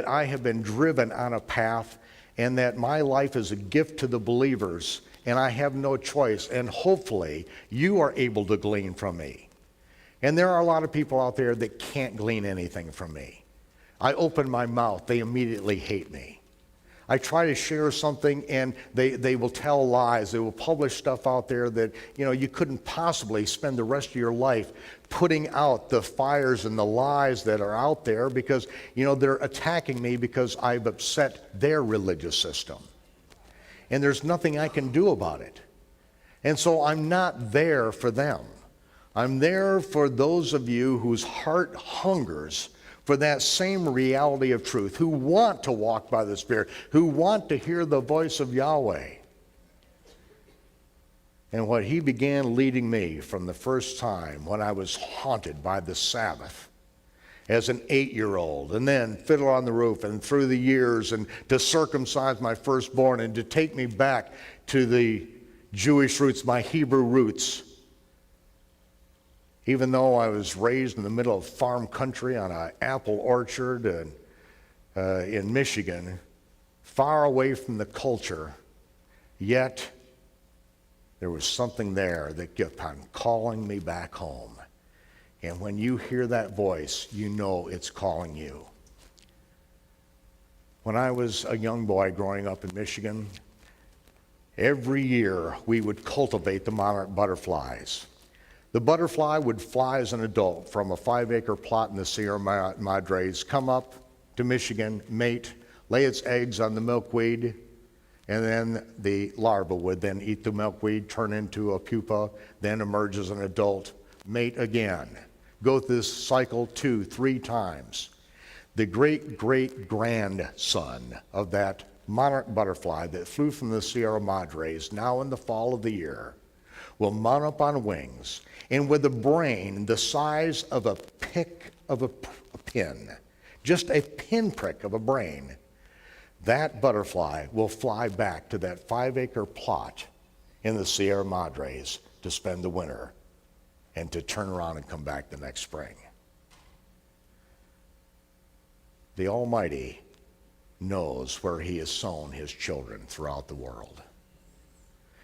I have been driven on a path and that my life is a gift to the believers and I have no choice. And hopefully you are able to glean from me. And there are a lot of people out there that can't glean anything from me. I open my mouth, they immediately hate me. I try to share something and they will tell lies. They will publish stuff out there that, you couldn't possibly spend the rest of your life putting out the fires and the lies that are out there because, they're attacking me because I've upset their religious system. And there's nothing I can do about it. And so I'm not there for them. I'm there for those of you whose heart hungers for that same reality of truth, who want to walk by the Spirit, who want to hear the voice of Yahweh. And what he began leading me from the first time when I was haunted by the Sabbath as an 8-year-old, and then Fiddler on the Roof, and through the years, and to circumcise my firstborn, and to take me back to the Jewish roots, my Hebrew roots. Even though I was raised in the middle of farm country on an apple orchard in Michigan, far away from the culture, yet there was something there that kept on calling me back home. And when you hear that voice, you know it's calling you. When I was a young boy growing up in Michigan, every year we would cultivate the monarch butterflies. The butterfly would fly as an adult from a 5-acre plot in the Sierra Madres, come up to Michigan, mate, lay its eggs on the milkweed, and then the larva would then eat the milkweed, turn into a pupa, then emerge as an adult, mate again. Go through this cycle 2-3 times. the great-great-grandson of that monarch butterfly that flew from the Sierra Madres now in the fall of the year, will mount up on wings, and with a brain the size of a pick of a pin, just a pinprick of a brain, that butterfly will fly back to that 5-acre plot in the Sierra Madres to spend the winter and to turn around and come back the next spring. The Almighty knows where he has sown his children throughout the world.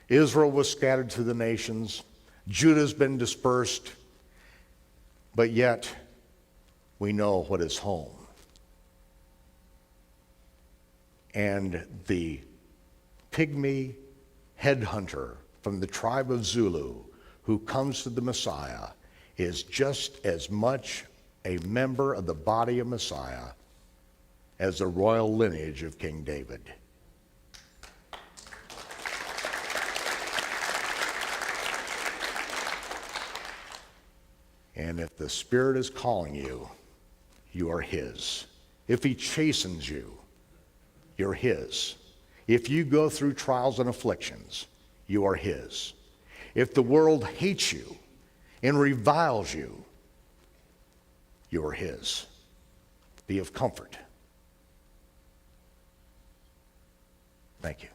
Israel was scattered to the nations. Judah's been dispersed. But yet, we know what is home. And the pygmy headhunter from the tribe of Zulu who comes to the Messiah is just as much a member of the body of Messiah as the royal lineage of King David. And if the Spirit is calling you, you are his. If he chastens you, you're his. If you go through trials and afflictions, you are his. If the world hates you and reviles you, you are his. Be of comfort. Thank you.